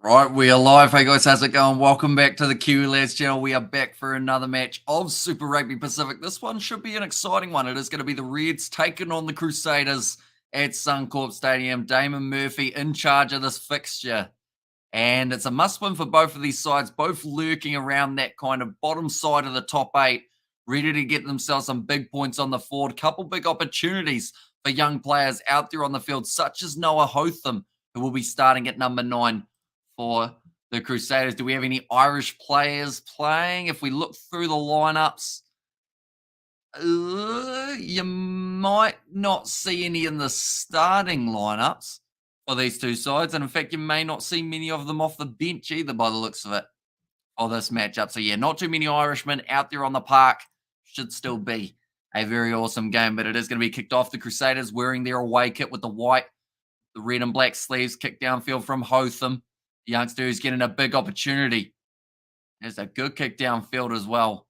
Right, we are live. Hey guys, how's it going? Welcome back to the Kiwi Lads channel. We are back for another match of Super Rugby Pacific. This one should be an exciting one. It is going to be the Reds taking on the Crusaders at Suncorp Stadium. Damon Murphy in charge of this fixture. And it's a must-win for both of these sides, both lurking around that kind of bottom side of the top 8, ready to get themselves some big points on the board. Couple big opportunities for young players out there on the field, such as Noah Hotham, who will be starting at number 9 for the Crusaders. Do we have any Irish players playing? If we look through the lineups, you might not see any in the starting lineups for these two sides. And in fact, you may not see many of them off the bench either by the looks of it for this matchup. So yeah, not too many Irishmen out there on the park. Should still be a very awesome game, but it is going to be kicked off. The Crusaders wearing their away kit with the white, the red and black sleeves, kicked downfield from Hotham. The youngster who's getting a big opportunity. There's a good kick downfield as well.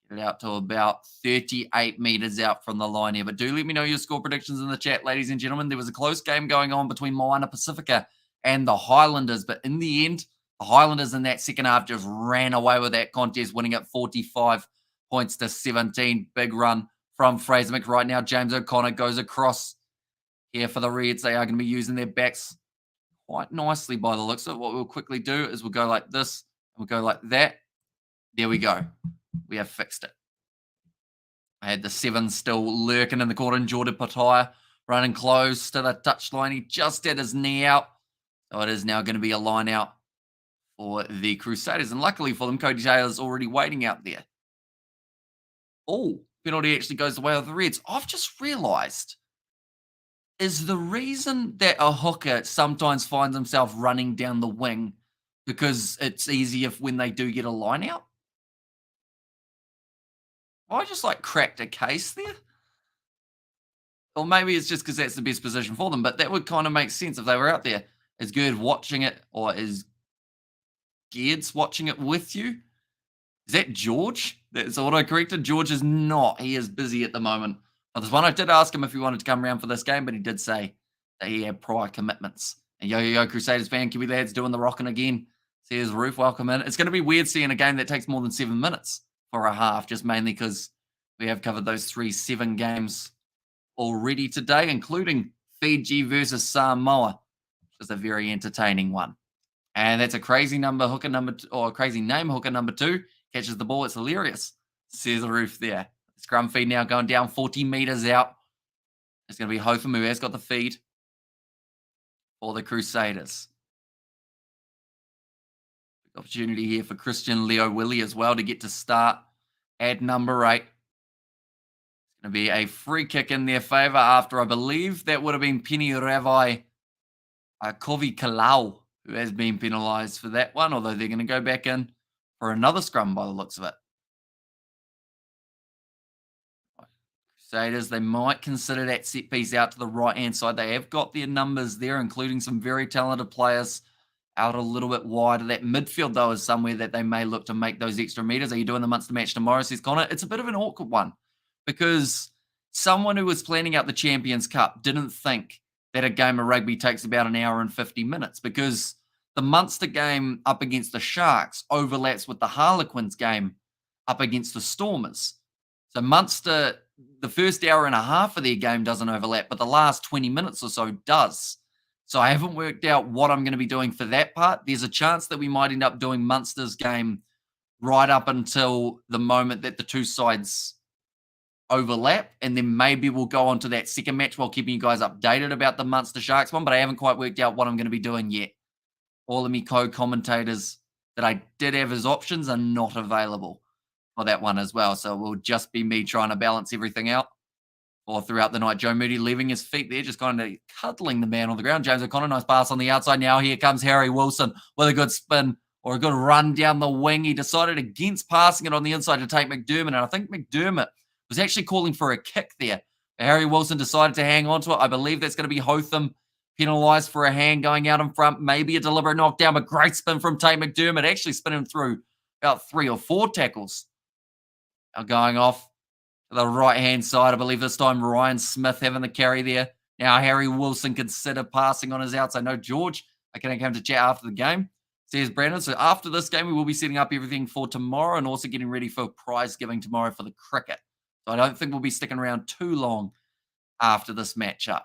Get it out to about 38 meters out from the line here. But do let me know your score predictions in the chat, ladies and gentlemen. There was a close game going on between Moana Pacifica and the Highlanders. But in the end, the Highlanders in that second half just ran away with that contest, winning at 45 points to 17. Big run from Fraser Mick. Right now, James O'Connor goes across here for the Reds. They are going to be using their backs quite nicely by the looks of it. What we'll quickly do is we'll go like this, and we'll go like that. There we go. We have fixed it. I had the 7 still lurking in the corner, and Jordan Pataya running close to the touchline. He just had his knee out. So it is now going to be a line out for the Crusaders. And luckily for them, Cody Taylor's already waiting out there. Oh, penalty actually goes the way of the Reds. I've just realised, is the reason that a hooker sometimes finds himself running down the wing because it's easier when they do get a line out? I just cracked a case there. Or maybe it's just because that's the best position for them, but that would kind of make sense if they were out there. Is Gerd watching it, or is Gerd's watching it with you? Is that George? That's auto-corrected. George is not. He is busy at the moment. This one, I did ask him if he wanted to come around for this game, but he did say that he had prior commitments. And yo, Crusaders fan, Kiwi Lads doing the rocking again. See his roof, welcome in. It's going to be weird seeing a game that takes more than 7 minutes for a half, just mainly because we have covered those 3-7 games already today, including Fiji versus Samoa, which is a very entertaining one. And that's a crazy number, hooker number, or a crazy name, hooker number 2. Catches the ball, it's hilarious. Says the roof there. Scrum feed now going down 40 meters out. It's going to be Hotham who has got the feed for the Crusaders. Big opportunity here for Christian Leo Willie as well to get to start at number 8. It's going to be a free kick in their favour after, I believe, that would have been Penny Ravai Kovi Kalau, who has been penalised for that one, although they're going to go back in for another scrum by the looks of it. Crusaders, they might consider that set piece out to the right-hand side. They have got their numbers there, including some very talented players out a little bit wider. That midfield, though, is somewhere that they may look to make those extra meters. Are you doing the Munster match tomorrow, says Connor? It's a bit of an awkward one because someone who was planning out the Champions Cup didn't think that a game of rugby takes about an hour and 50 minutes because the Munster game up against the Sharks overlaps with the Harlequins game up against the Stormers. So Munster, the first hour and a half of their game doesn't overlap, but the last 20 minutes or so does. So I haven't worked out what I'm going to be doing for that part. There's a chance that we might end up doing Munster's game right up until the moment that the two sides overlap, and then maybe we'll go on to that second match while keeping you guys updated about the Munster Sharks one, but I haven't quite worked out what I'm going to be doing yet. All of me co-commentators that I did have as options are not available for that one as well. So it will just be me trying to balance everything out all throughout the night. Joe Moody leaving his feet there, just kind of cuddling the man on the ground. James O'Connor, nice pass on the outside. Now here comes Harry Wilson with a good spin or a good run down the wing. He decided against passing it on the inside to take McDermott, and I think McDermott was actually calling for a kick there. Harry Wilson decided to hang on to it. I believe that's going to be Hotham penalised for a hand going out in front, maybe a deliberate knockdown, but great spin from Tate McDermott, actually spinning through about 3 or 4 tackles. Now going off to the right-hand side, I believe this time Ryan Smith having the carry there. Now Harry Wilson consider passing on his outside. No, George, I can come to chat after the game, says Brandon. So after this game, we will be setting up everything for tomorrow and also getting ready for prize giving tomorrow for the cricket. So I don't think we'll be sticking around too long after this matchup.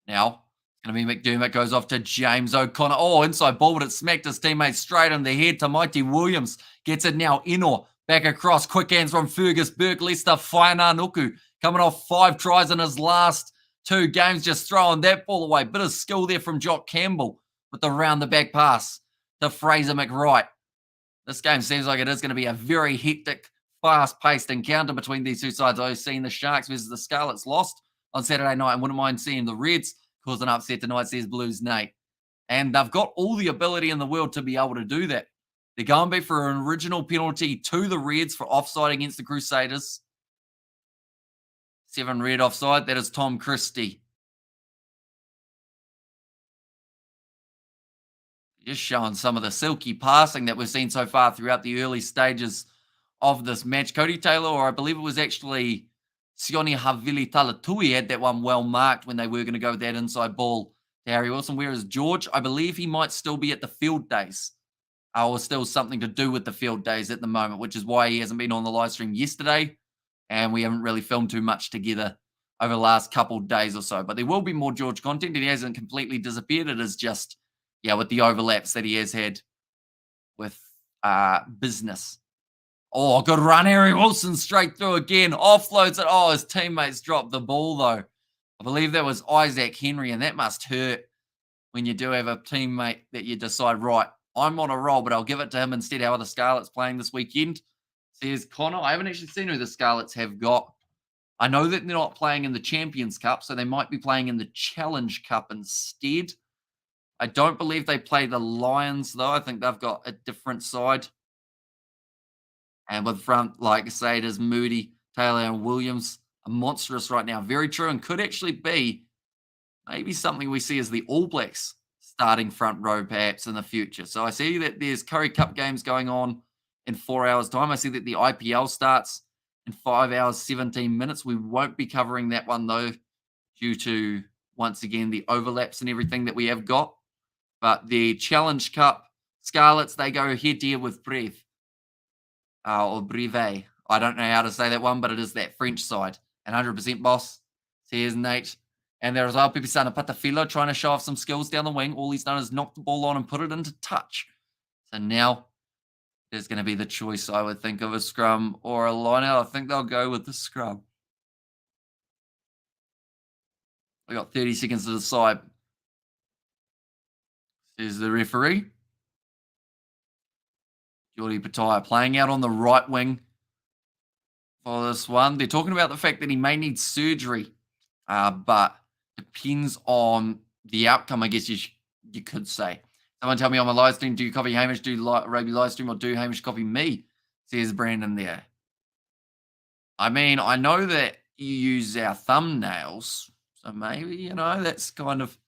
Now, it's going to be McDermott goes off to James O'Connor. Oh, inside ball, but it smacked his teammate straight in the head. Mighty Williams gets it now. Enor back across. Quick hands from Fergus Burke. Leicester Whainanuku coming off 5 tries in his last 2 games. Just throwing that ball away. Bit of skill there from Jock Campbell with the round the back pass to Fraser McWright. This game seems like it is going to be a very hectic, fast-paced encounter between these two sides. I've seen the Sharks versus the Scarlets lost on Saturday night and wouldn't mind seeing the Reds cause an upset tonight, says Blues Nate. And they've got all the ability in the world to be able to do that. They're going back for an original penalty to the Reds for offside against the Crusaders. 7 red offside. That is Tom Christie. Just showing some of the silky passing that we've seen so far throughout the early stages of this match. Cody Taylor, or I believe it was actually Sione Havili Talatui, had that one well marked when they were going to go with that inside ball to Harry Wilson. Whereas George, I believe he might still be at the field days, or still something to do with the field days at the moment, which is why he hasn't been on the live stream yesterday, and we haven't really filmed too much together over the last couple of days or so. But there will be more George content, and he hasn't completely disappeared. It is just, yeah, with the overlaps that he has had with business. Oh, good run, Harry Wilson, straight through again. Offloads it. Oh, his teammates dropped the ball, though. I believe that was Isaac Henry, and that must hurt when you do have a teammate that you decide, right, I'm on a roll, but I'll give it to him instead. How are the Scarlets playing this weekend? Says Connor. I haven't actually seen who the Scarlets have got. I know that they're not playing in the Champions Cup, so they might be playing in the Challenge Cup instead. I don't believe they play the Lions, though. I think they've got a different side. And with front, like I say, it is Moody, Taylor, and Williams. A monstrous right now. Very true, and could actually be maybe something we see as the All Blacks starting front row perhaps in the future. So I see that there's Curry Cup games going on in 4 hours' time. I see that the IPL starts in 5 hours, 17 minutes. We won't be covering that one, though, due to, once again, the overlaps and everything that we have got. But the Challenge Cup, Scarlets, they go head-to-head with Breve. Or Breve. I don't know how to say that one, but it is that French side. And 100% boss, says Nate. And there is our Pipisana Patafilo trying to show off some skills down the wing. All he's done is knock the ball on and put it into touch. So now there's going to be the choice, I would think, of a scrum or a line out. I think they'll go with the scrum. We got 30 seconds to decide. Says the referee. Jordi Pataya playing out on the right wing for this one. They're talking about the fact that he may need surgery, but depends on the outcome, I guess you could say. Someone tell me on my live stream, do you copy Hamish, do Rugby live stream, or do Hamish copy me? Says Brandon there. I mean, I know that you use our thumbnails, so maybe, that's kind of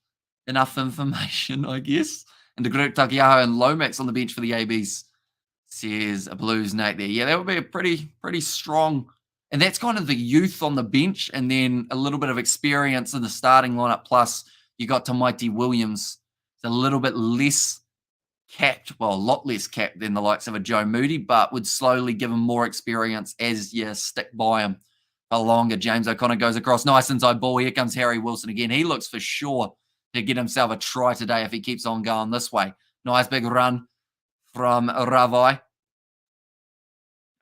enough information, I guess. And the group Takiaho and Lomax on the bench for the ABs, says a Blues Nate there. Yeah, that would be a pretty strong, and that's kind of the youth on the bench, and then a little bit of experience in the starting lineup. Plus, you got Mighty Williams. It's a little bit less capped, well, a lot less capped than the likes of a Joe Moody, but would slowly give him more experience as you stick by him for longer. James O'Connor goes across. Nice inside ball. Here comes Harry Wilson again. He looks for sure to get himself a try today if he keeps on going this way. Nice big run from Ravai.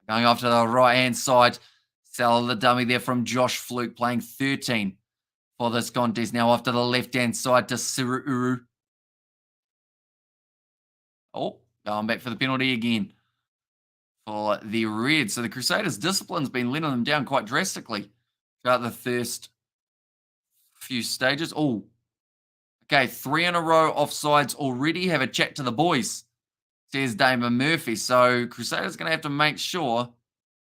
Going off to the right-hand side. Sell the dummy there from Josh Fluke, playing 13 for this contest. Now off to the left-hand side to Siruuru. Oh, going back for the penalty again for the Reds. So the Crusaders' discipline's been letting them down quite drastically throughout the first few stages. Oh, okay, 3 in a row offsides already. Have a chat to the boys, says Damon Murphy. So Crusaders going to have to make sure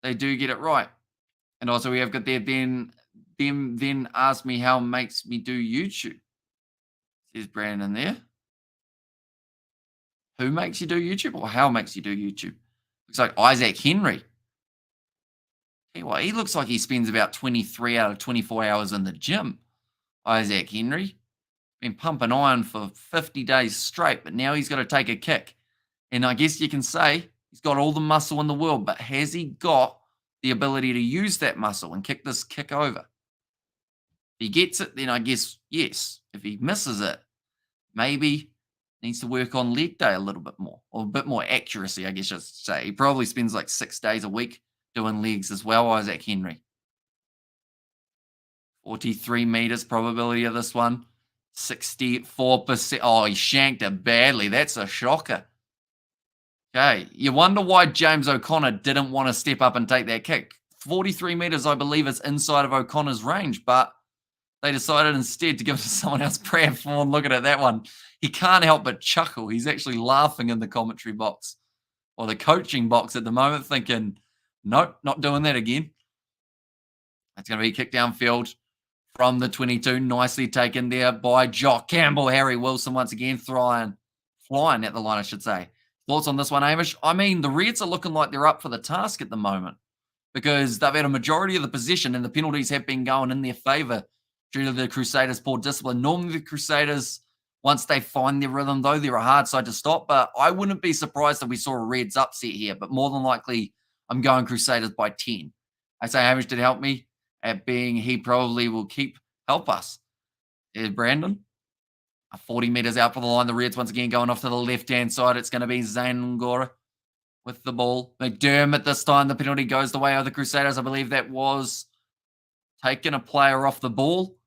they do get it right. And also we have got there, then ask me how makes me do YouTube, says Brandon there. Who makes you do YouTube or how makes you do YouTube? Looks like Isaac Henry. Hey, well, he looks like he spends about 23 out of 24 hours in the gym. Isaac Henry. been pumping iron for 50 days straight, but now he's got to take a kick. And I guess you can say he's got all the muscle in the world, but has he got the ability to use that muscle and kick this kick over? If he gets it, then I guess yes. If he misses it, maybe needs to work on leg day a little bit more, or a bit more accuracy, I guess I should say. He probably spends like 6 days a week doing legs as well, Isaac Henry. 43 meters probability of this one. 64%. Oh, he shanked it badly. That's a shocker. Okay, you wonder why James O'Connor didn't want to step up and take that kick. 43 meters, I believe, is inside of O'Connor's range, but they decided instead to give it to someone else. Brad Fawn, looking at that one. He can't help but chuckle. He's actually laughing in the commentary box or the coaching box at the moment, thinking, nope, not doing that again. It's going to be kicked downfield from the 22. Nicely taken there by Jock Campbell. Harry Wilson once again flying at the line, I should say. Thoughts on this one, Hamish? I mean, the Reds are looking like they're up for the task at the moment because they've had a majority of the possession and the penalties have been going in their favour due to the Crusaders' poor discipline. Normally, the Crusaders, once they find their rhythm, though, they're a hard side to stop. But I wouldn't be surprised if we saw a Reds upset here. But more than likely, I'm going Crusaders by 10. I say Hamish did help me at being he probably will help us. There's Brandon. 40 meters out for the line. The Reds once again going off to the left-hand side. It's going to be Zane Ngora with the ball. McDermott this time. The penalty goes the way of the Crusaders. I believe that was taking a player off the ball.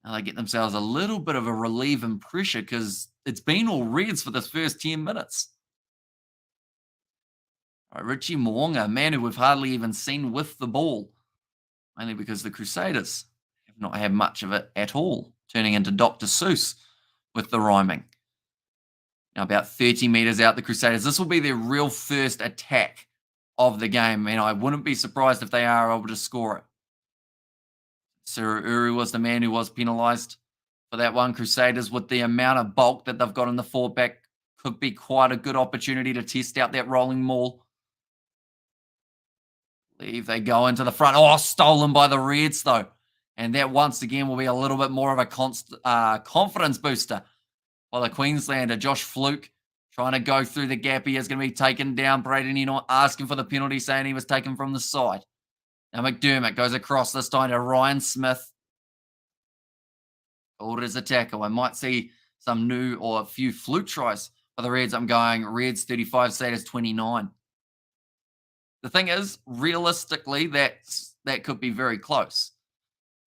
Now they get themselves a little bit of a relief and pressure because it's been all Reds for this first 10 minutes. All right, Richie Moonga, a man who we've hardly even seen with the ball, mainly because the Crusaders have not had much of it at all, turning into Dr. Seuss with the rhyming. Now about 30 meters out, the Crusaders. This will be their real first attack of the game, and I wouldn't be surprised if they are able to score it. Sir Uru was the man who was penalised for that one. Crusaders, with the amount of bulk that they've got in the fullback, could be quite a good opportunity to test out that rolling maul. Leave they go into the front. Oh, stolen by the Reds, though. And that, once again, will be a little bit more of a confidence booster. While the Queenslander, Josh Fluke, trying to go through the gap. He is going to be taken down. Braden Eno asking for the penalty, saying he was taken from the side. Now McDermott goes across this time to Ryan Smith. Called as a tackle. I might see some new or a few fluke tries for the Reds. I'm going Reds 35, Crusaders 29. The thing is, realistically, that could be very close.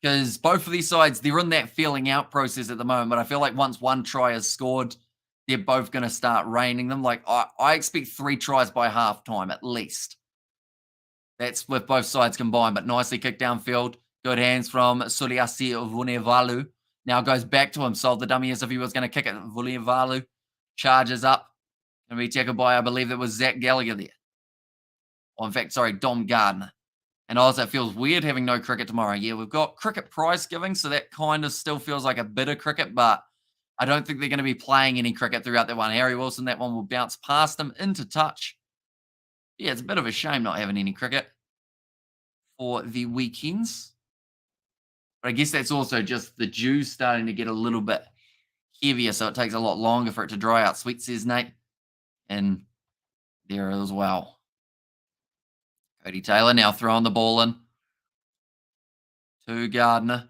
Because both of these sides, they're in that feeling out process at the moment. But I feel like once one try is scored, they're both going to start raining them. Like, I expect 3 tries by halftime at least. That's with both sides combined. But nicely kicked downfield. Good hands from Suliasi Vunevalu. Now goes back to him. Sold the dummy as if he was going to kick it. Vunevalu charges up. Going to be tackled by, I believe it was Zach Gallagher there. Or in fact, sorry, Dom Gardner. And also, it feels weird having no cricket tomorrow. Yeah, we've got cricket prize giving, so that kind of still feels like a bit of cricket, but I don't think they're going to be playing any cricket throughout that one. Harry Wilson, that one will bounce past him into touch. Yeah, it's a bit of a shame not having any cricket for the weekends. But I guess that's also just the dew starting to get a little bit heavier, so it takes a lot longer for it to dry out. Sweet, says Nate. And there as well. Cody Taylor now throwing the ball in to Gardner.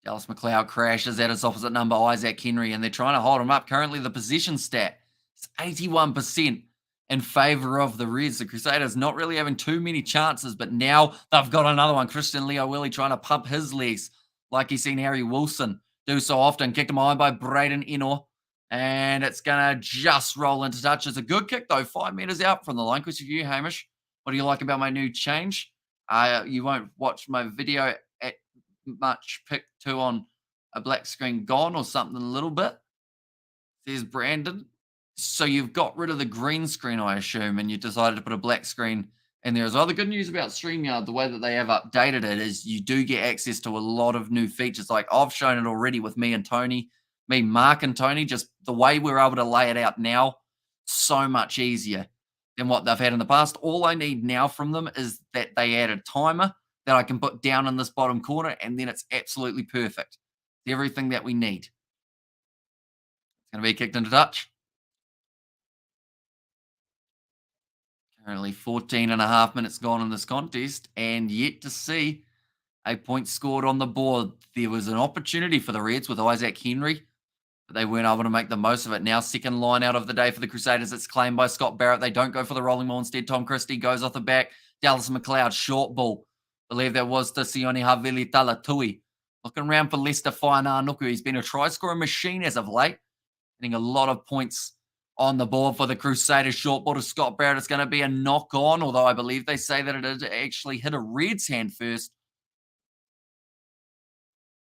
Dallas McLeod crashes at his opposite number, Isaac Henry, and they're trying to hold him up. Currently, the possession stat is 81% in favour of the Reds. The Crusaders not really having too many chances, but now they've got another one. Christian Leo Willie trying to pump his legs like he's seen Harry Wilson do so often. Kicked him behind by Braden Eno, and it's going to just roll into touch. It's a good kick, though, 5 metres out from the line. Question for you, Hamish. What do you like about my new change? You won't watch my video at much pick 2 on a black screen gone or something a little bit. Says Brandon. So you've got rid of the green screen, I assume, and you decided to put a black screen in there as well. The good news about StreamYard, the way that they have updated it, is you do get access to a lot of new features. Like I've shown it already with me and Tony, Mark and Tony, just the way we're able to lay it out now, so much easier than what they've had in the past. All I need now from them is that they add a timer that I can put down in this bottom corner, and then it's absolutely perfect. Everything that we need. Going to be kicked into touch. Currently 14 and a half minutes gone in this contest, and yet to see a point scored on the board. There was an opportunity for the Reds with Isaac Henry, but they weren't able to make the most of it. Now, second line out of the day for the Crusaders. It's claimed by Scott Barrett. They don't go for the rolling ball. Instead, Tom Christie goes off the back. Dallas McLeod, short ball. I believe that was to Sione Havili Talatui. Looking around for Lester Whainānuku. He's been a try-scoring machine as of late, getting a lot of points on the board for the Crusaders. Short ball to Scott Barrett. It's going to be a knock-on, although I believe they say that it actually hit a Reds hand first.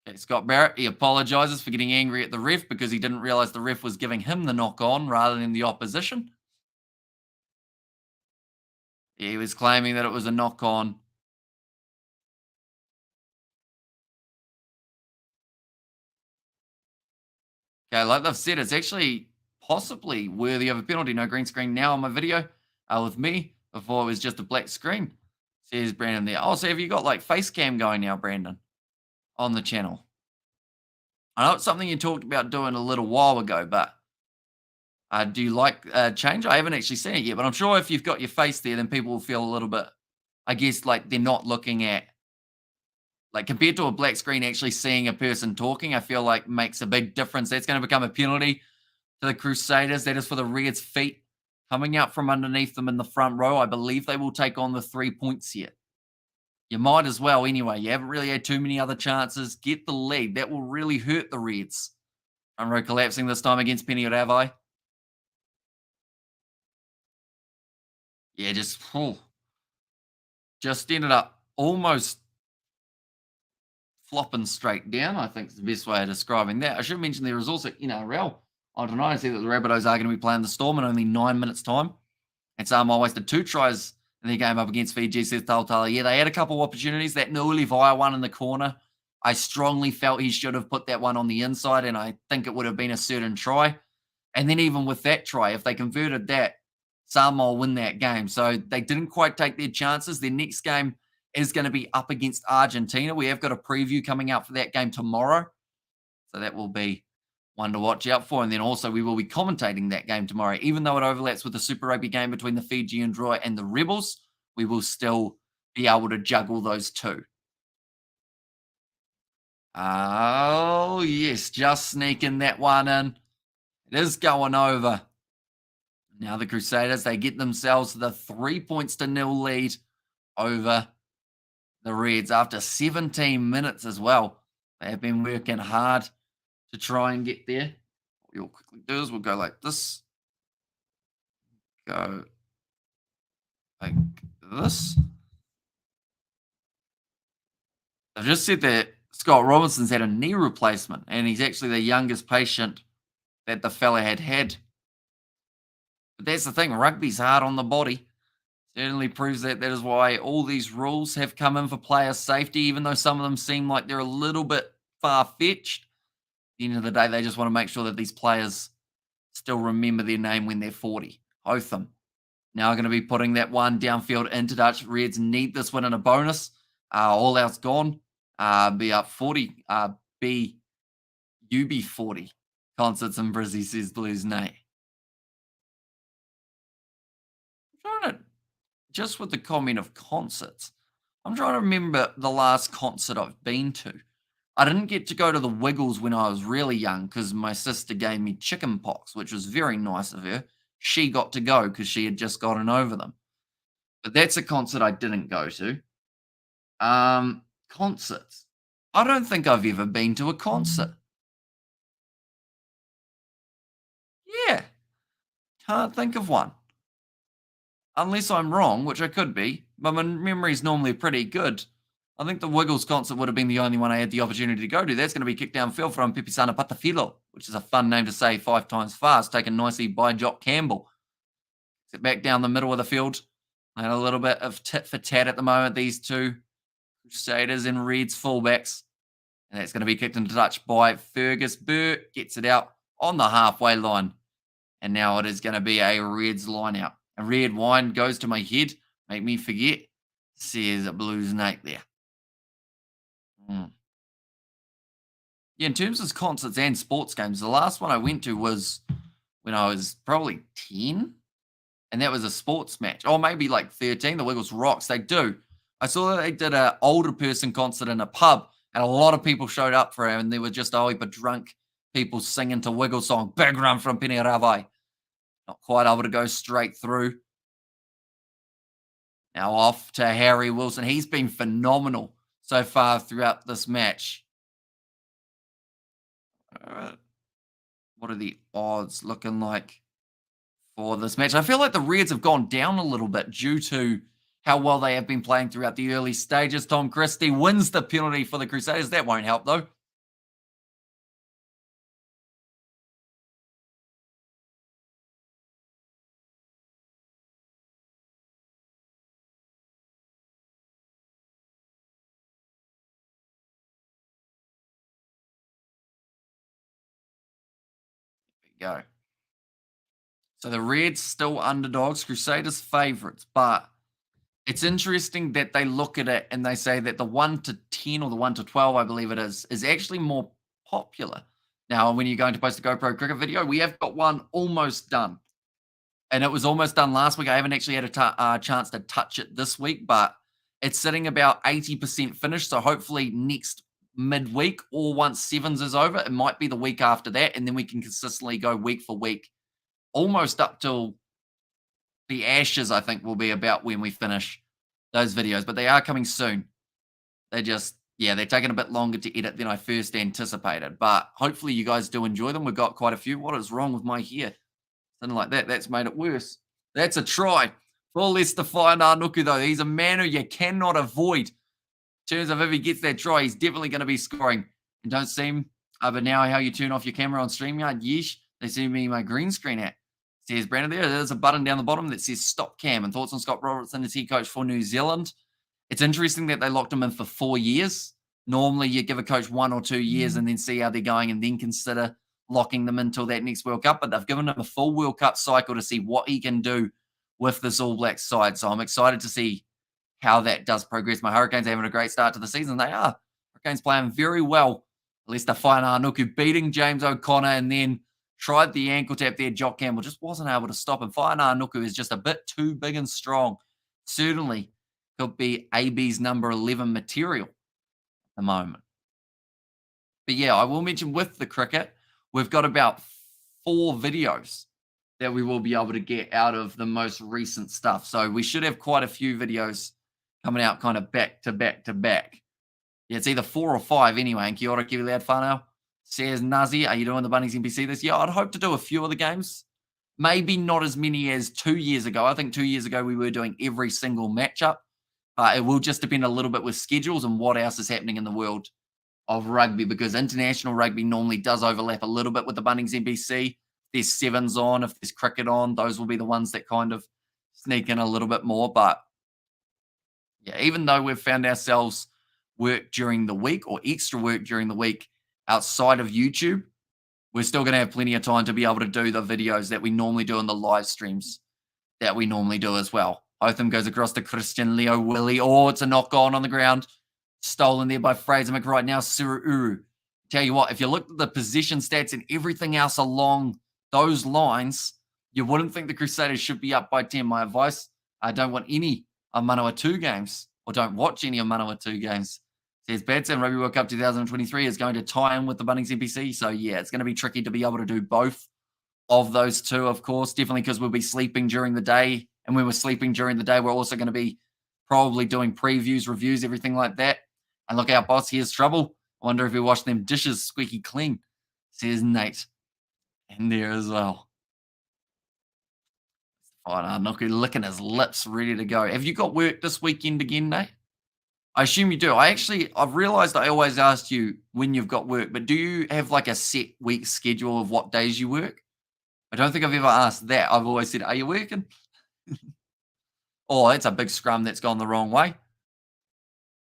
Okay, Scott Barrett, he apologises for getting angry at the ref because he didn't realise the ref was giving him the knock-on rather than the opposition. He was claiming that it was a knock-on. Okay, like they've said, it's actually possibly worthy of a penalty. No green screen now on my video with me. Before it was just a black screen. Says Brandon there. Oh, so have you got like face cam going now, Brandon, on the channel? I know it's something you talked about doing a little while ago, but do you like change? I haven't actually seen it yet, but I'm sure if you've got your face there, then people will feel a little bit, I guess, like they're not looking at, like compared to a black screen, actually seeing a person talking, I feel like makes a big difference. That's going to become a penalty to the Crusaders. That is for the Reds' feet coming out from underneath them in the front row. I believe they will take on the 3 points here. You might as well anyway. You haven't really had too many other chances. Get the lead. That will really hurt the Reds. Front row collapsing this time against Penny Ravai. Yeah, just ended up almost flopping straight down, I think is the best way of describing that. I should mention there is also NRL on tonight. I see that the Rabbitohs are going to be playing the Storm in only 9 minutes' time. And Samoa wasted 2 tries in their game up against Fiji, says Tautala. Yeah, they had a couple of opportunities. That Nuulivaya one in the corner, I strongly felt he should have put that one on the inside, and I think it would have been a certain try. And then even with that try, if they converted that, Samoa win that game. So they didn't quite take their chances. Their next game is going to be up against Argentina. We have got a preview coming out for that game tomorrow. So that will be one to watch out for. And then also we will be commentating that game tomorrow. Even though it overlaps with the Super Rugby game between the Fijian Draw and the Rebels, we will still be able to juggle those two. Oh, yes, just sneaking that one in. It is going over. Now the Crusaders, they get themselves the 3 points to 0 lead over the Reds after 17 minutes as well. They have been working hard to try and get there. What we'll quickly do is we'll go like this. Go like this. I've just said that Scott Robinson's had a knee replacement, and he's actually the youngest patient that the fella had. But that's the thing, rugby's hard on the body. Certainly proves that. That is why all these rules have come in for player safety, even though some of them seem like they're a little bit far-fetched. At the end of the day, they just want to make sure that these players still remember their name when they're 40. Hotham. Now going to be putting that one downfield into Dutch. Reds need this one in a bonus. All out's gone. Be up 40. Be UB 40. Concerts and Brizzy, says Blues Nate. I'm trying to, just with the comment of concerts, I'm trying to remember the last concert I've been to. I didn't get to go to the Wiggles when I was really young because my sister gave me chicken pox, which was very nice of her. She got to go because she had just gotten over them. But that's a concert I didn't go to. Concerts. I don't think I've ever been to a concert. Yeah. Can't think of one. Unless I'm wrong, which I could be, but my memory's normally pretty good. I think the Wiggles concert would have been the only one I had the opportunity to go to. That's going to be kicked downfield from Pipisana Patafilo, which is a fun name to say 5 times fast, taken nicely by Jock Campbell. Sit back down the middle of the field. And a little bit of tit for tat at the moment, these two Crusaders and Reds fullbacks. And that's going to be kicked into touch by Fergus Burr. Gets it out on the halfway line. And now it is going to be a Reds line out. A red wine goes to my head. Make me forget. Says a Blues Nate there. Yeah, in terms of concerts and sports games, the last one I went to was when I was probably 10, and that was a sports match. Or maybe like 13, the Wiggles Rocks. They do. I saw that they did a older person concert in a pub, and a lot of people showed up for it, and there were just a heap of drunk people singing to Wiggle song, Big Run from Penny Ravai. Not quite able to go straight through. Now off to Harry Wilson. He's been phenomenal so far throughout this match. Uh, what are the odds looking like for this match? I feel like the Reds have gone down a little bit due to how well they have been playing throughout the early stages. Tom Christie wins the penalty for the Crusaders. That won't help, though. There we go. So the Reds still underdogs, Crusaders favourites, but it's interesting that they look at it and they say that the 1 to 10 or the 1 to 12, I believe it is actually more popular. Now, when you're going to post a GoPro cricket video, we have got one almost done. And it was almost done last week. I haven't actually had a chance to touch it this week, but it's sitting about 80% finished. So hopefully next midweek or once sevens is over, it might be the week after that. And then we can consistently go week for week, almost up till the Ashes, I think, will be about when we finish those videos. But they are coming soon. They just, yeah, they're taking a bit longer to edit than I first anticipated. But hopefully you guys do enjoy them. We've got quite a few. What is wrong with my hair? Something like that. That's made it worse. That's a try for Leicester Nuku, though. He's a man who you cannot avoid. In terms of if he gets that try, he's definitely going to be scoring. And don't see him. But now how you turn off your camera on StreamYard, yeesh, they see me my green screen at. Says Brandon there. There's a button down the bottom that says stop cam. And thoughts on Scott Robertson as head coach for New Zealand. It's interesting that they locked him in for 4 years. Normally you give a coach 1 or 2 years and then see how they're going and then consider locking them until that next World Cup, but they've given him a full World Cup cycle to see what he can do with this All Blacks side. So I'm excited to see how that does progress. My Hurricanes are having a great start to the season. They are. Hurricanes playing very well. Leicester Nuku beating James O'Connor and then tried the ankle tap there. Jock Campbell just wasn't able to stop him. Nuku is just a bit too big and strong. Certainly could be AB's number 11 material at the moment. But yeah, I will mention with the cricket, we've got about 4 videos that we will be able to get out of the most recent stuff. So we should have quite a few videos coming out kind of back to back to back. Yeah, it's either 4 or 5 anyway. And kia ora, Kiwi Lad whanau. Says Nazi, are you doing the Bunnings NPC this year? I'd hope to do a few of the games. Maybe not as many as 2 years ago. I think 2 years ago we were doing every single matchup. It will just depend a little bit with schedules and what else is happening in the world of rugby, because international rugby normally does overlap a little bit with the Bunnings NBC. If there's sevens on, if there's cricket on, those will be the ones that kind of sneak in a little bit more. But yeah, even though we've found ourselves work during the week or extra work during the week outside of YouTube, we're still going to have plenty of time to be able to do the videos that we normally do in the live streams that we normally do as well. Otham goes across to Christian Leo Willie. Oh, it's a knock on the ground. Stolen there by Fraser McWright. Now Sururu. Tell you what, if you look at the position stats and everything else along those lines, you wouldn't think the Crusaders should be up by 10. My advice, I don't want any of Manawa 2 games, or don't watch any of Manawa 2 games. Says Badson, Rugby World Cup 2023 is going to tie in with the Bunnings NPC. So yeah, it's going to be tricky to be able to do both of those two, of course, definitely because we'll be sleeping during the day. And when we're sleeping during the day, we're also going to be probably doing previews, reviews, everything like that. And look out, boss, here's trouble. I wonder if he washed them dishes squeaky clean, says Nate. And there as well. Oh, no, Nuku licking his lips, ready to go. Have you got work this weekend again, Nate? I assume you do. I've realized I always asked you when you've got work, but do you have like a set week schedule of what days you work? I don't think I've ever asked that. I've always said, are you working? Oh, that's a big scrum that's gone the wrong way.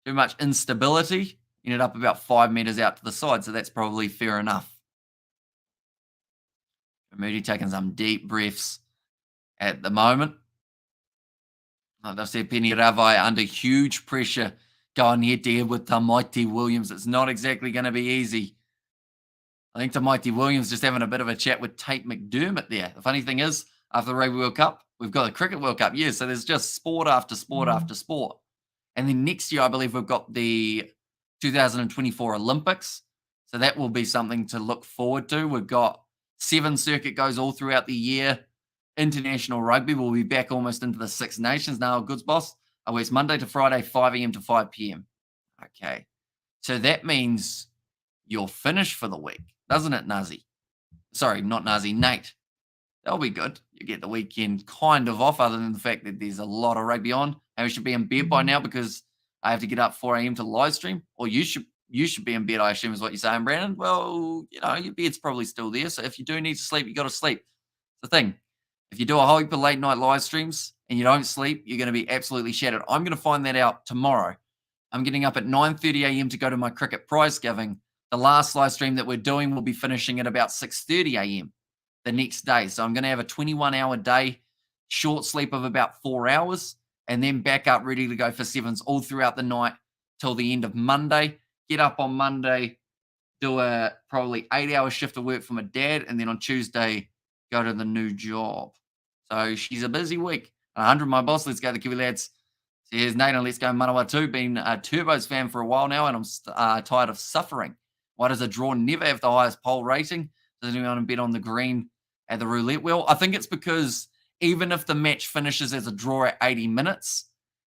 Too much instability. Ended up about 5 meters out to the side, so that's probably fair enough. Moody taking some deep breaths at the moment. Like they've said, Penny Ravai under huge pressure going head to head with Tamaiti Williams. It's not exactly going to be easy. I think to Mighty Williams just having a bit of a chat with Tate McDermott there. The funny thing is, after the Rugby World Cup, we've got the Cricket World Cup. Yeah, so there's just sport after sport after sport. And then next year, I believe we've got the 2024 Olympics. So that will be something to look forward to. We've got Seven Circuit goes all throughout the year. International rugby will be back almost into the Six Nations now. Goods boss. It's Monday to Friday, 5 a.m. to 5 p.m. Okay. So that means you're finished for the week, doesn't it, Nazi? Sorry, not Nazi, Nate. That'll be good. You get the weekend kind of off, other than the fact that there's a lot of rugby on. And we should be in bed by now because I have to get up 4 a.m. to live stream. Or you should be in bed, I assume, is what you're saying, Brandon. Well, your bed's probably still there. So if you do need to sleep, you got to sleep. It's the thing. If you do a whole heap of late night live streams and you don't sleep, you're going to be absolutely shattered. I'm going to find that out tomorrow. I'm getting up at 9:30 a.m. to go to my cricket prize giving. The last live stream that we're doing will be finishing at about 6:30 a.m. the next day. So I'm going to have a 21-hour day, short sleep of about 4 hours, and then back up ready to go for sevens all throughout the night till the end of Monday. Get up on Monday, do a probably 8-hour shift of work for my dad, and then on Tuesday, go to the new job. So she's a busy week. 100, my boss. Let's go, the Kiwi lads. So here's Nate and let's go Manawatu. Been a Turbos fan for a while now, and I'm tired of suffering. Why does a draw never have the highest poll rating? Does anyone bet on the green at the roulette wheel? I think it's because even if the match finishes as a draw at 80 minutes,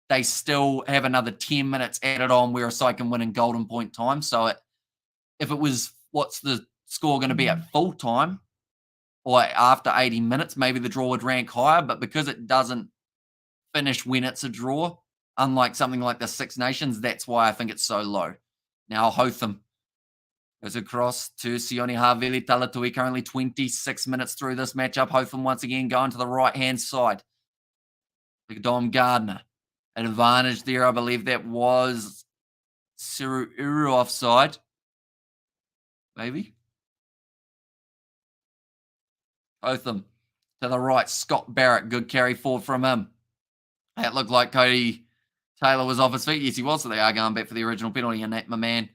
they still have another 10 minutes added on where a side can win in golden point time. So if it was, what's the score going to be at full time or after 80 minutes, maybe the draw would rank higher. But because it doesn't finish when it's a draw, unlike something like the Six Nations, that's why I think it's so low. Now, Hotham goes across to Sione Havili Talatui, currently 26 minutes through this matchup. Hotham once again going to the right-hand side. Dom Gardner. An advantage there. I believe that was Siru offside. Maybe. Hotham to the right. Scott Barrett. Good carry forward from him. That looked like Cody Taylor was off his feet. Yes, he was. So they are going back for the original penalty. And that, my man,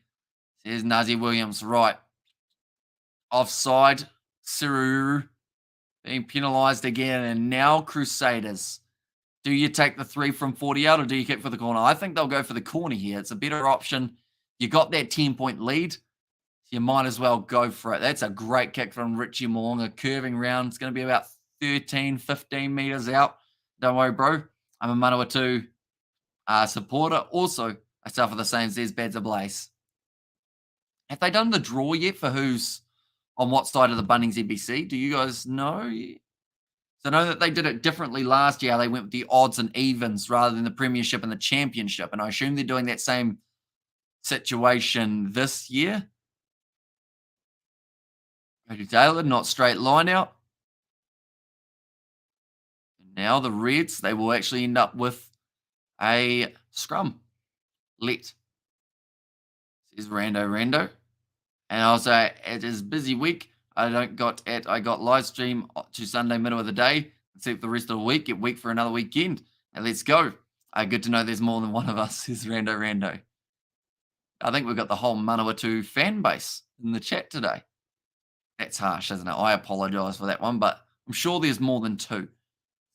says Nazi Williams. Right. Offside. Siru being penalised again. And now Crusaders. Do you take the 3 from 40 out or do you kick for the corner? I think they'll go for the corner here. It's a better option. You got that 10-point lead. So you might as well go for it. That's a great kick from Richie Moonga. Curving round. It's going to be about 13, 15 meters out. Don't worry, bro. I'm a Manawatu supporter. Also, I suffer the same as Bads Ablaze. Have they done the draw yet for who's on what side of the Bunnings EBC? Do you guys know? So I know that they did it differently last year. They went with the odds and evens rather than the premiership and the championship. And I assume they're doing that same situation this year. Cody Taylor, not straight line out. Now the Reds, they will actually end up with a scrum. Says Rando. And also, it is busy week. I got live stream to Sunday, middle of the day. Except the rest of the week, get week for another weekend. And let's go. Good to know there's more than one of us, says Rando. I think we've got the whole Manawatu fan base in the chat today. That's harsh, isn't it? I apologise for that one, but I'm sure there's more than 2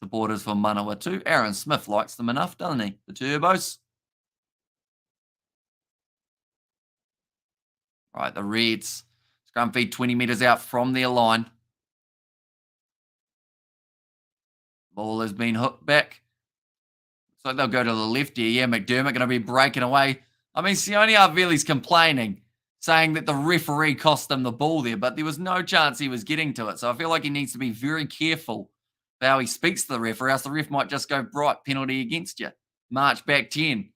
supporters for Manawatu. Aaron Smith likes them enough, doesn't he? The Turbos. Right, the Reds. Scrum feed 20 metres out from their line. Ball has been hooked back. Looks like they'll go to the left here. Yeah, McDermott going to be breaking away. I mean, Sione Arveli's complaining, saying that the referee cost them the ball there, but there was no chance he was getting to it. So I feel like he needs to be very careful how he speaks to the ref, or else the ref might just go, right, penalty against you. March back 10.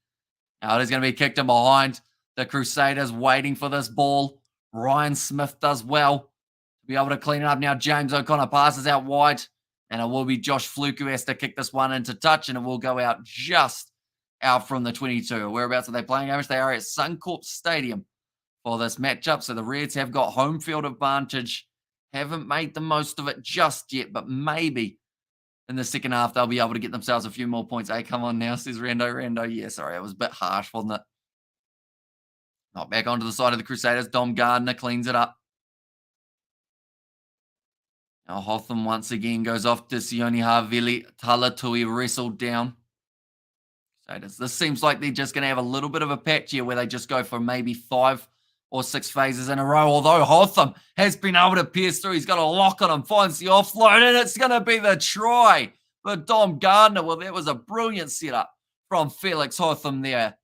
Now it is going to be kicked in behind. The Crusaders waiting for this ball. Ryan Smith does well to be able to clean it up. Now James O'Connor passes out wide, and it will be Josh Fluke who has to kick this one into touch, and it will go out just out from the 22. Whereabouts are they playing, Amish? They are at Suncorp Stadium for this matchup. So the Reds have got home field advantage. Haven't made the most of it just yet, but maybe in the second half they'll be able to get themselves a few more points. Hey, come on now, says Rando. Yeah, sorry, it was a bit harsh, wasn't it? Not back onto the side of the Crusaders. Dom Gardner cleans it up. Now Hotham once again goes off to Sione Havili. Talatui wrestled down. So this seems like they're just going to have a little bit of a patch here where they just go for maybe 5 or 6 phases in a row. Although Hotham has been able to pierce through. He's got a lock on him, finds the offload, and it's going to be the try for Dom Gardner. Well, that was a brilliant setup from Felix Hotham there.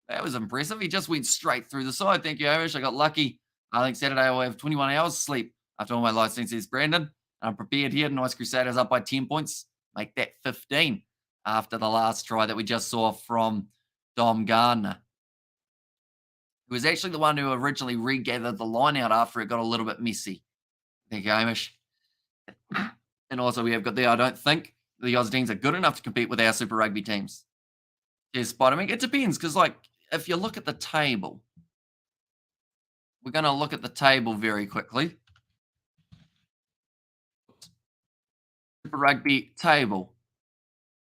That was impressive. He just went straight through the side. Thank you, Hamish. I got lucky. I think Saturday I'll have 21 hours sleep after all my live streams, says Brandon. I'm prepared here. Nice Crusaders up by 10 points. Make that 15 after the last try that we just saw from Dom Gardner, who was actually the one who originally regathered the line out after it got a little bit messy. Thank you, Hamish. And also we have got there, I don't think the Aussie teams are good enough to compete with our Super Rugby teams. Yes, Spider-Man. It depends, because like if you look at the table, we're going to look at the table very quickly. Super Rugby table.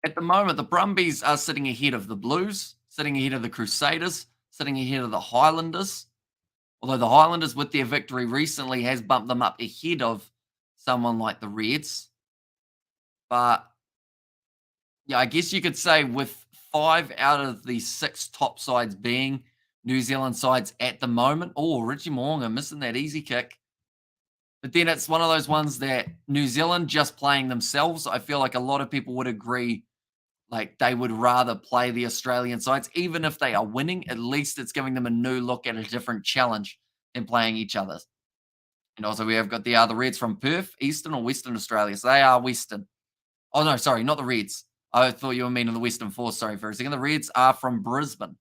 At the moment, the Brumbies are sitting ahead of the Blues, sitting ahead of the Crusaders, sitting ahead of the Highlanders. Although the Highlanders, with their victory recently, has bumped them up ahead of someone like the Reds. But yeah, I guess you could say with 5 out of the 6 top sides being New Zealand sides at the moment. Oh, Richie Mo'unga missing that easy kick. But then it's one of those ones that New Zealand just playing themselves. I feel like a lot of people would agree, like they would rather play the Australian sides. Even if they are winning, at least it's giving them a new look at a different challenge than playing each other. And also we have got the Reds from Perth, Eastern or Western Australia. So they are Western. Oh, no, sorry, not the Reds. I thought you were meaning the Western Force. Sorry for a second. The Reds are from Brisbane.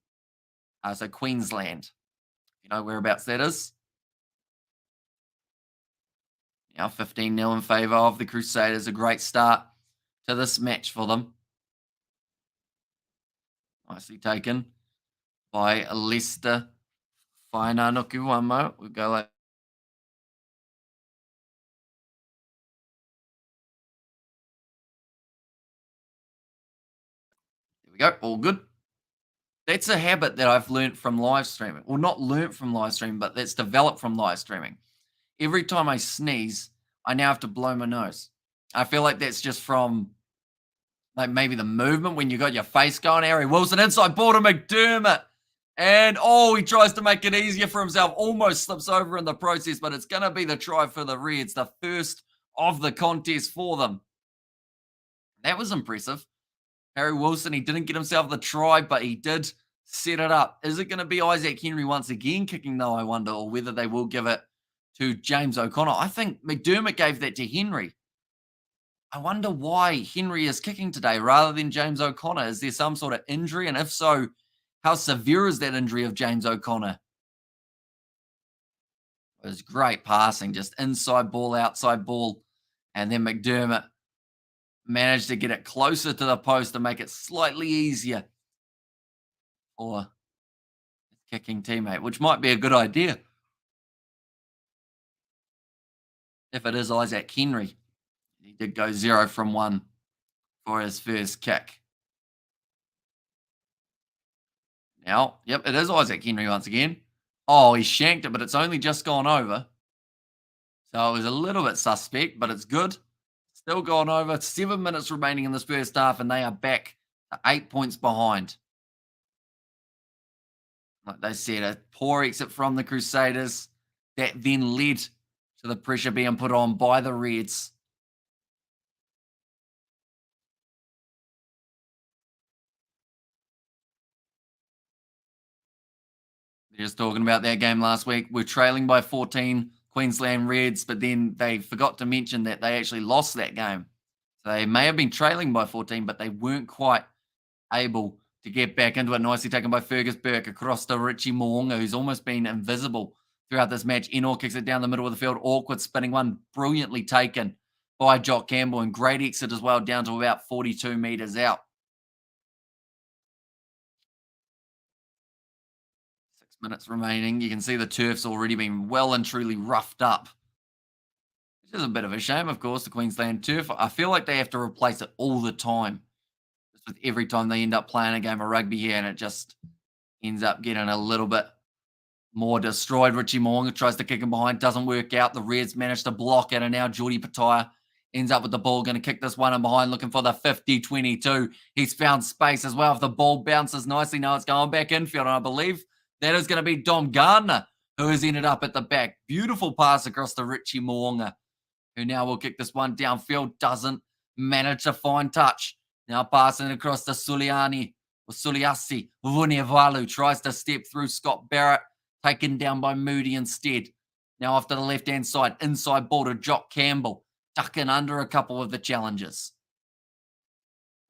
So Queensland. You know whereabouts that is? Now 15-0 in favour of the Crusaders. A great start to this match for them. Nicely taken by Leicester. Fainanuku, one more. We'll go like. There we go. All good. That's a habit that I've learnt from live streaming. Well, not learnt from live streaming, but that's developed from live streaming. Every time I sneeze, I now have to blow my nose. I feel like that's just from like maybe the movement when you got your face going. Harry Wilson inside ball to McDermott. And he tries to make it easier for himself. Almost slips over in the process, but it's going to be the try for the Reds, the first of the contest for them. That was impressive. Harry Wilson, he didn't get himself the try, but he did set it up. Is it going to be Isaac Henry once again kicking, though, I wonder, or whether they will give it to James O'Connor? I think McDermott gave that to Henry. I wonder why Henry is kicking today rather than James O'Connor. Is there some sort of injury? And if so, how severe is that injury of James O'Connor? It was great passing, just inside ball, outside ball. And then McDermott managed to get it closer to the post to make it slightly easier for his kicking teammate, which might be a good idea if it is Isaac Henry. He did go 0 from 1 for his first kick. Now, yep, it is Isaac Henry once again. Oh, he shanked it, but it's only just gone over. So it was a little bit suspect, but it's good. Still gone over. 7 minutes remaining in this first half, and they are back to 8 points behind. Like they said, a poor exit from the Crusaders that then led to the pressure being put on by the Reds. They're just talking about that game last week. We're trailing by 14, Queensland Reds, but then they forgot to mention that they actually lost that game. So they may have been trailing by 14, but they weren't quite able to get back into it. Nicely taken by Fergus Burke across to Richie Mo'unga, who's almost been invisible throughout this match. Enor kicks it down the middle of the field. Awkward spinning one, brilliantly taken by Jock Campbell, and great exit as well, down to about 42 metres out. 6 minutes remaining. You can see the turf's already been well and truly roughed up, which is a bit of a shame, of course, the Queensland turf. I feel like they have to replace it all the time. Just with every time they end up playing a game of rugby here, and it just ends up getting a little bit More destroyed. Richie Mo'unga tries to kick him behind. Doesn't work out. The Reds manage to block it. And now Geordie Pataya ends up with the ball. Going to kick this one in behind. Looking for the 50-22. He's found space as well. If the ball bounces nicely, now it's going back infield. And I believe that is going to be Dom Gardner, who has ended up at the back. Beautiful pass across to Richie Mo'unga, who now will kick this one downfield. Doesn't manage to find touch. Now passing across to Suliani. Or Suliasi. Vunivalu tries to step through Scott Barrett. Taken down by Moody instead. Now off to the left-hand side. Inside ball to Jock Campbell. Ducking under a couple of the challenges.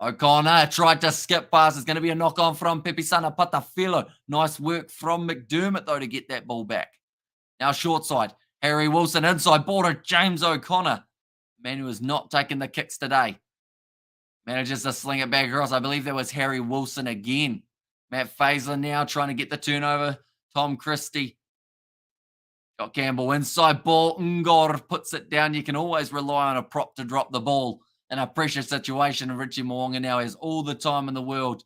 O'Connor tried to skip pass. It's going to be a knock-on from Pepisana Patafilo. Nice work from McDermott, though, to get that ball back. Now short side. Harry Wilson inside ball to James O'Connor. Man who has not taken the kicks today. Manages to sling it back across. I believe that was Harry Wilson again. Matt Faisler now trying to get the turnover. Tom Christie. Got Campbell inside ball. Ngor puts it down. You can always rely on a prop to drop the ball in a pressure situation. And Richie Mo'unga now has all the time in the world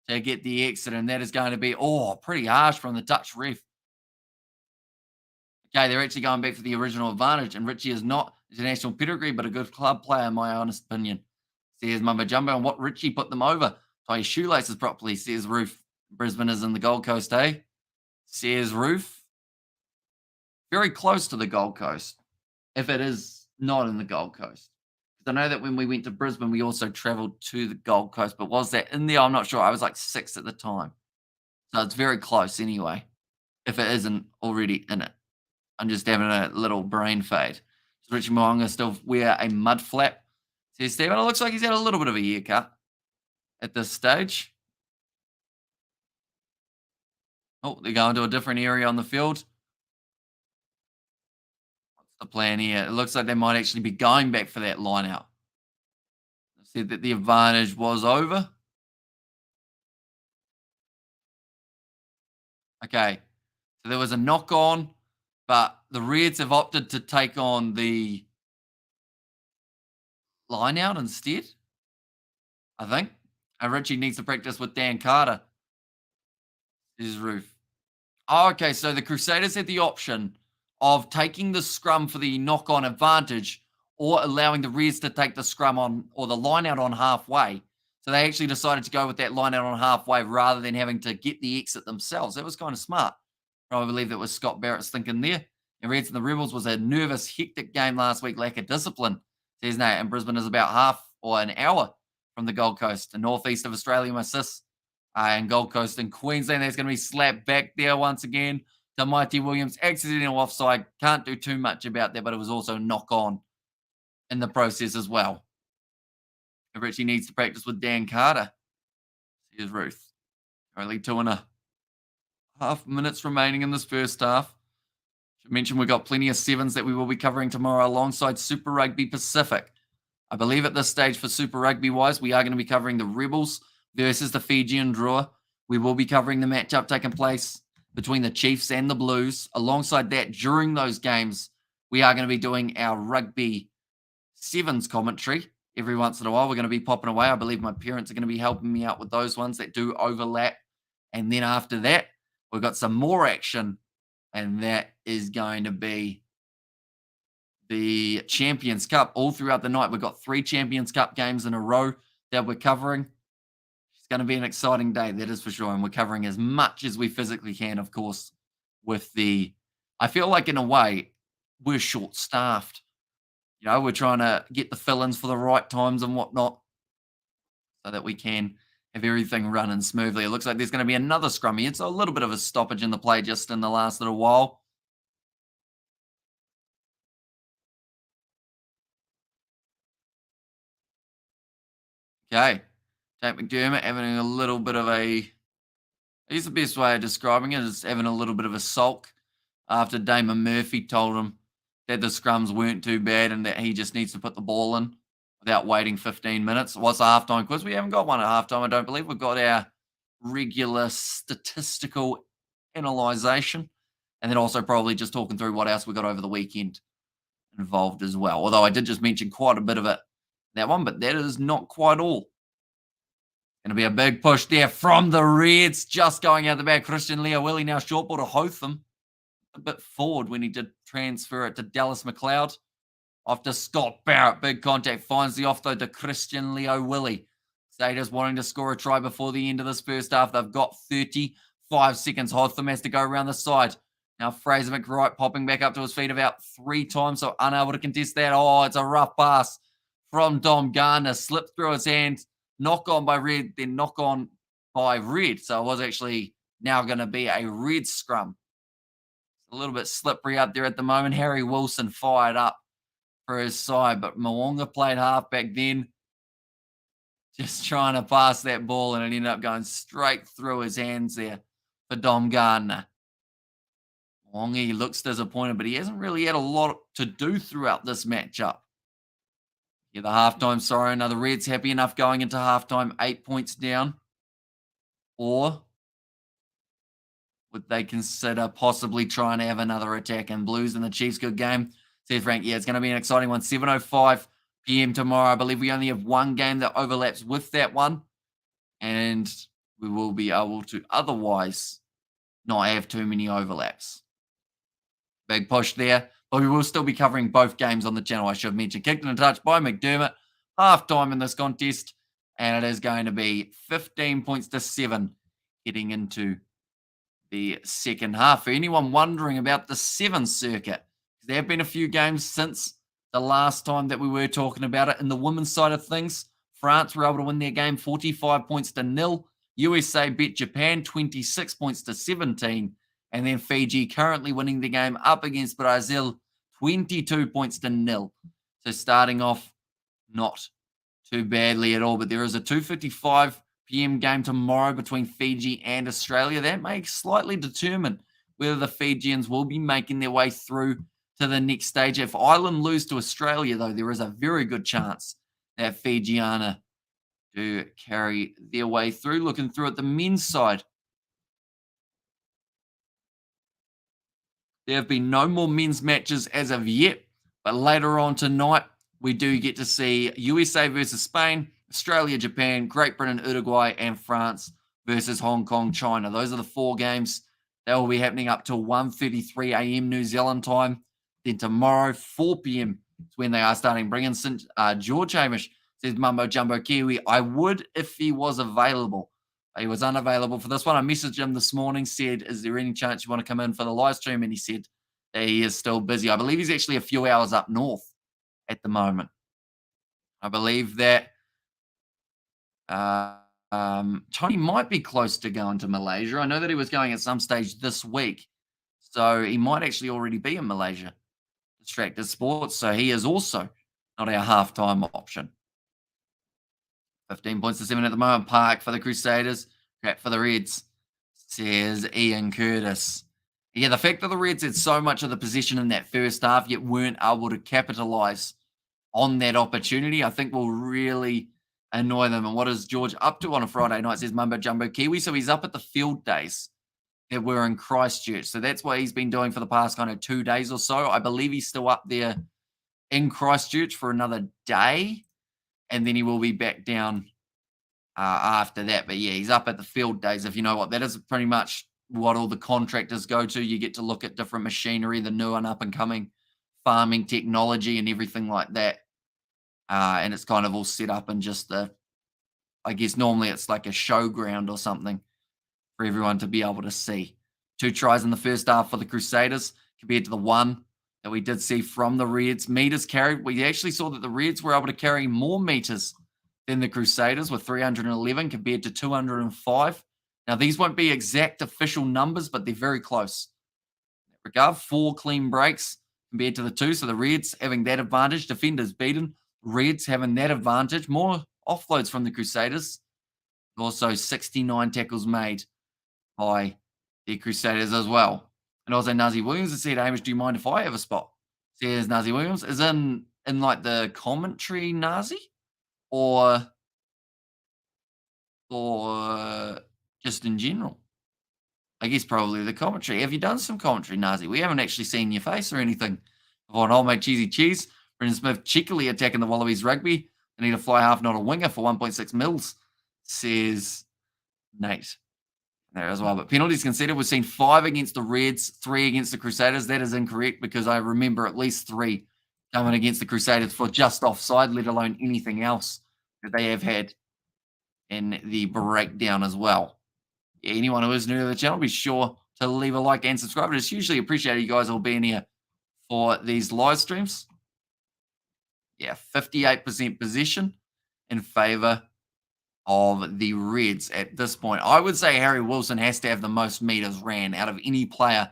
to get the exit. And that is going to be, pretty harsh from the touch ref. Okay, they're actually going back for the original advantage. And Richie is not international pedigree, but a good club player, in my honest opinion. Says Mumba Jumbo, and what Richie put them over. Tie his shoelaces properly, says Roof. Brisbane is in the Gold Coast, eh? Says Roof. Very close to the Gold Coast, if it is not in the Gold Coast. Because I know that when we went to Brisbane, we also travelled to the Gold Coast, but was that in there? I'm not sure. I was like 6 at the time. So it's very close anyway, if it isn't already in it. I'm just having a little brain fade. Does Richie Mo'unga still wear a mud flap? Says Stephen. It looks like he's had a little bit of a haircut at this stage. Oh, they're going to a different area on the field. What's the plan here? It looks like they might actually be going back for that line out. Said that the advantage was over. Okay. So there was a knock on, but the Reds have opted to take on the line out instead, I think. And Richie needs to practice with Dan Carter. His Roof. Oh, okay, so the Crusaders had the option of taking the scrum for the knock-on advantage or allowing the Reds to take the scrum on or the line out on halfway. So they actually decided to go with that line out on halfway rather than having to get the exit themselves. That was kind of smart. I believe that was Scott Barrett's thinking there. And Reds and the Rebels was a nervous, hectic game last week, lack of discipline. Says no, and Brisbane is about half or an hour from the Gold Coast, the northeast of Australia, my sis. And Gold Coast and Queensland, there's going to be slapped back there once again. To Mighty Williams, accidental offside. Can't do too much about that, but it was also knock on in the process as well. And Richie needs to practice with Dan Carter. Here's Ruth. Only 2.5 minutes remaining in this first half. Should mention we've got plenty of sevens that we will be covering tomorrow alongside Super Rugby Pacific. I believe at this stage for Super Rugby wise, we are going to be covering the Rebels versus the Fijian draw. We will be covering the matchup taking place between the Chiefs and the Blues. Alongside that, during those games, we are going to be doing our rugby sevens commentary. Every once in a while, we're going to be popping away. I believe my parents are going to be helping me out with those ones that do overlap. And then after that, we've got some more action, and that is going to be the Champions Cup all throughout the night. We've got 3 Champions Cup games in a row that we're covering. It's going to be an exciting day, that is for sure. And we're covering as much as we physically can, of course, with I feel like in a way, we're short-staffed. You know, we're trying to get the fill-ins for the right times and whatnot so that we can have everything running smoothly. It looks like there's going to be another scrummy. It's a little bit of a stoppage in the play just in the last little while. Okay. Jake McDermott having a little bit of he's the best way of describing it, is having a little bit of a sulk after Damon Murphy told him that the scrums weren't too bad and that he just needs to put the ball in without waiting 15 minutes. What's the halftime quiz? We haven't got one at halftime, I don't believe. We've got our regular statistical analysation and then also probably just talking through what else we got over the weekend involved as well. Although I did just mention quite a bit of it, that one, but that is not quite all. Going to be a big push there from the Reds, just going out the back. Christian Leawilli now short ball to Hotham. a bit forward when he did transfer it to Dallas McLeod. Off to Scott Barrett. Big contact. Finds the offload to Christian Leo Willie. Crusaders wanting to score a try before the end of this first half. They've got 35 seconds. Hotham has to go around the side. Now Fraser McWright popping back up to his feet about 3 times, so unable to contest that. Oh, it's a rough pass from Dom Gardner. Slipped through his hands. Knock on by Red, then knock on by Red. So it was actually now going to be a Red scrum. It's a little bit slippery up there at the moment. Harry Wilson fired up for his side, but Mwonga played halfback then, just trying to pass that ball, and it ended up going straight through his hands there for Dom Gardner. Mwonga looks disappointed, but he hasn't really had a lot to do throughout this matchup. Yeah, the halftime sorry. Now the Reds happy enough going into halftime, 8 points down. Or would they consider possibly trying to have another attack? And Blues and the Chiefs, good game. Says Frank, yeah, it's going to be an exciting one. 7:05 p.m. tomorrow. I believe we only have one game that overlaps with that one. And we will be able to otherwise not have too many overlaps. Big push there. But we will still be covering both games on the channel, I should mention. Kicked in a touch by McDermott. Half time in this contest. And it is going to be 15 points to 7 heading into the second half. For anyone wondering about the 7 circuit, there have been a few games since the last time that we were talking about it. In the women's side of things, France were able to win their game 45 points to 0. USA beat Japan 26 points to 17. And then Fiji currently winning the game up against Brazil 22 points to 0. So starting off not too badly at all. But there is a 2:55 p.m. game tomorrow between Fiji and Australia. That may slightly determine whether the Fijians will be making their way through to the next stage. If Ireland lose to Australia, though, there is a very good chance that Fijiana do carry their way through. Looking through at the men's side, there have been no more men's matches as of yet, but later on tonight, we do get to see USA versus Spain, Australia, Japan, Great Britain, Uruguay, and France versus Hong Kong, China. Those are the 4 games that will be happening up till 1:33 a.m. New Zealand time. Then tomorrow, 4 p.m. is when they are starting. Bring in George Hamish, says Mumbo Jumbo Kiwi. I would if he was available. He was unavailable for this one. I messaged him this morning, said, is there any chance you want to come in for the live stream? And he said that he is still busy. I believe he's actually a few hours up north at the moment. I believe that Tony might be close to going to Malaysia. I know that he was going at some stage this week. So he might actually already be in Malaysia. Distracted Sports. So he is also not our halftime option. 15 points to 7 at the moment. Park for the Crusaders. Crap for the Reds, says Ian Curtis. Yeah, the fact that the Reds had so much of the possession in that first half, yet weren't able to capitalize on that opportunity, I think will really annoy them. And what is George up to on a Friday night, says Mumbo Jumbo Kiwi. So he's up at the field days that were in Christchurch. So that's what he's been doing for the past kind of 2 days or so. I believe he's still up there in Christchurch for another day. And then he will be back down after that. But yeah, he's up at the field days. If you know what that is, pretty much what all the contractors go to. You get to look at different machinery, the new and up and coming farming technology and everything like that. And it's kind of all set up in just I guess normally it's like a showground or something for everyone to be able to see. 2 tries in the first half for the Crusaders compared to the 1 that we did see from the Reds. Meters carried, we actually saw that the Reds were able to carry more meters than the Crusaders with 311 compared to 205. Now, these won't be exact official numbers, but they're very close. In that regard, 4 clean breaks compared to the 2. So the Reds having that advantage. Defenders beaten. Reds having that advantage. More offloads from the Crusaders. Also, 69 tackles made by the Crusaders as well. And also Nazi Williams has said, Hamish, do you mind if I have a spot? Says Nazi Williams. Is in like the commentary, Nazi? Or just in general? I guess probably the commentary. Have you done some commentary, Nazi? We haven't actually seen your face or anything. On Old Mate Cheesy Cheese. Brendan Smith cheekily attacking the Wallabies rugby. They need a fly half, not a winger for 1.6 mils, says Nate. there as well. But penalties conceded, we've seen 5 against the Reds, 3 against the Crusaders. That is incorrect because I remember at least 3 coming against the Crusaders for just offside, let alone anything else that they have had in the breakdown as well. Anyone who is new to the channel, be sure to leave a like and subscribe. It's hugely appreciated you guys all being here for these live streams. Yeah, 58% possession in favor of the Reds at this point. I would say Harry Wilson has to have the most meters ran out of any player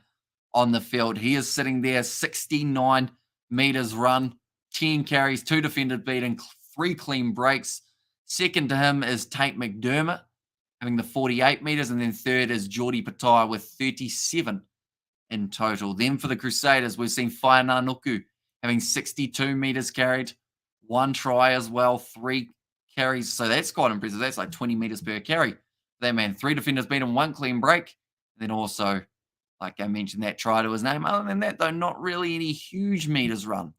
on the field. He is sitting there, 69 meters run, 10 carries, 2 defended beaten, 3 clean breaks. Second to him is Tate McDermott, having the 48 meters, and then third is Geordie Pattaya with 37 in total. Then for the Crusaders, we've seen Whainā Nuku having 62 meters carried, 1 try as well, 3 carries. So that's quite impressive. That's like 20 meters per carry. That man, 3 defenders beaten, 1 clean break. And then also, like I mentioned, that try to his name. Other than that, though, not really any huge meters run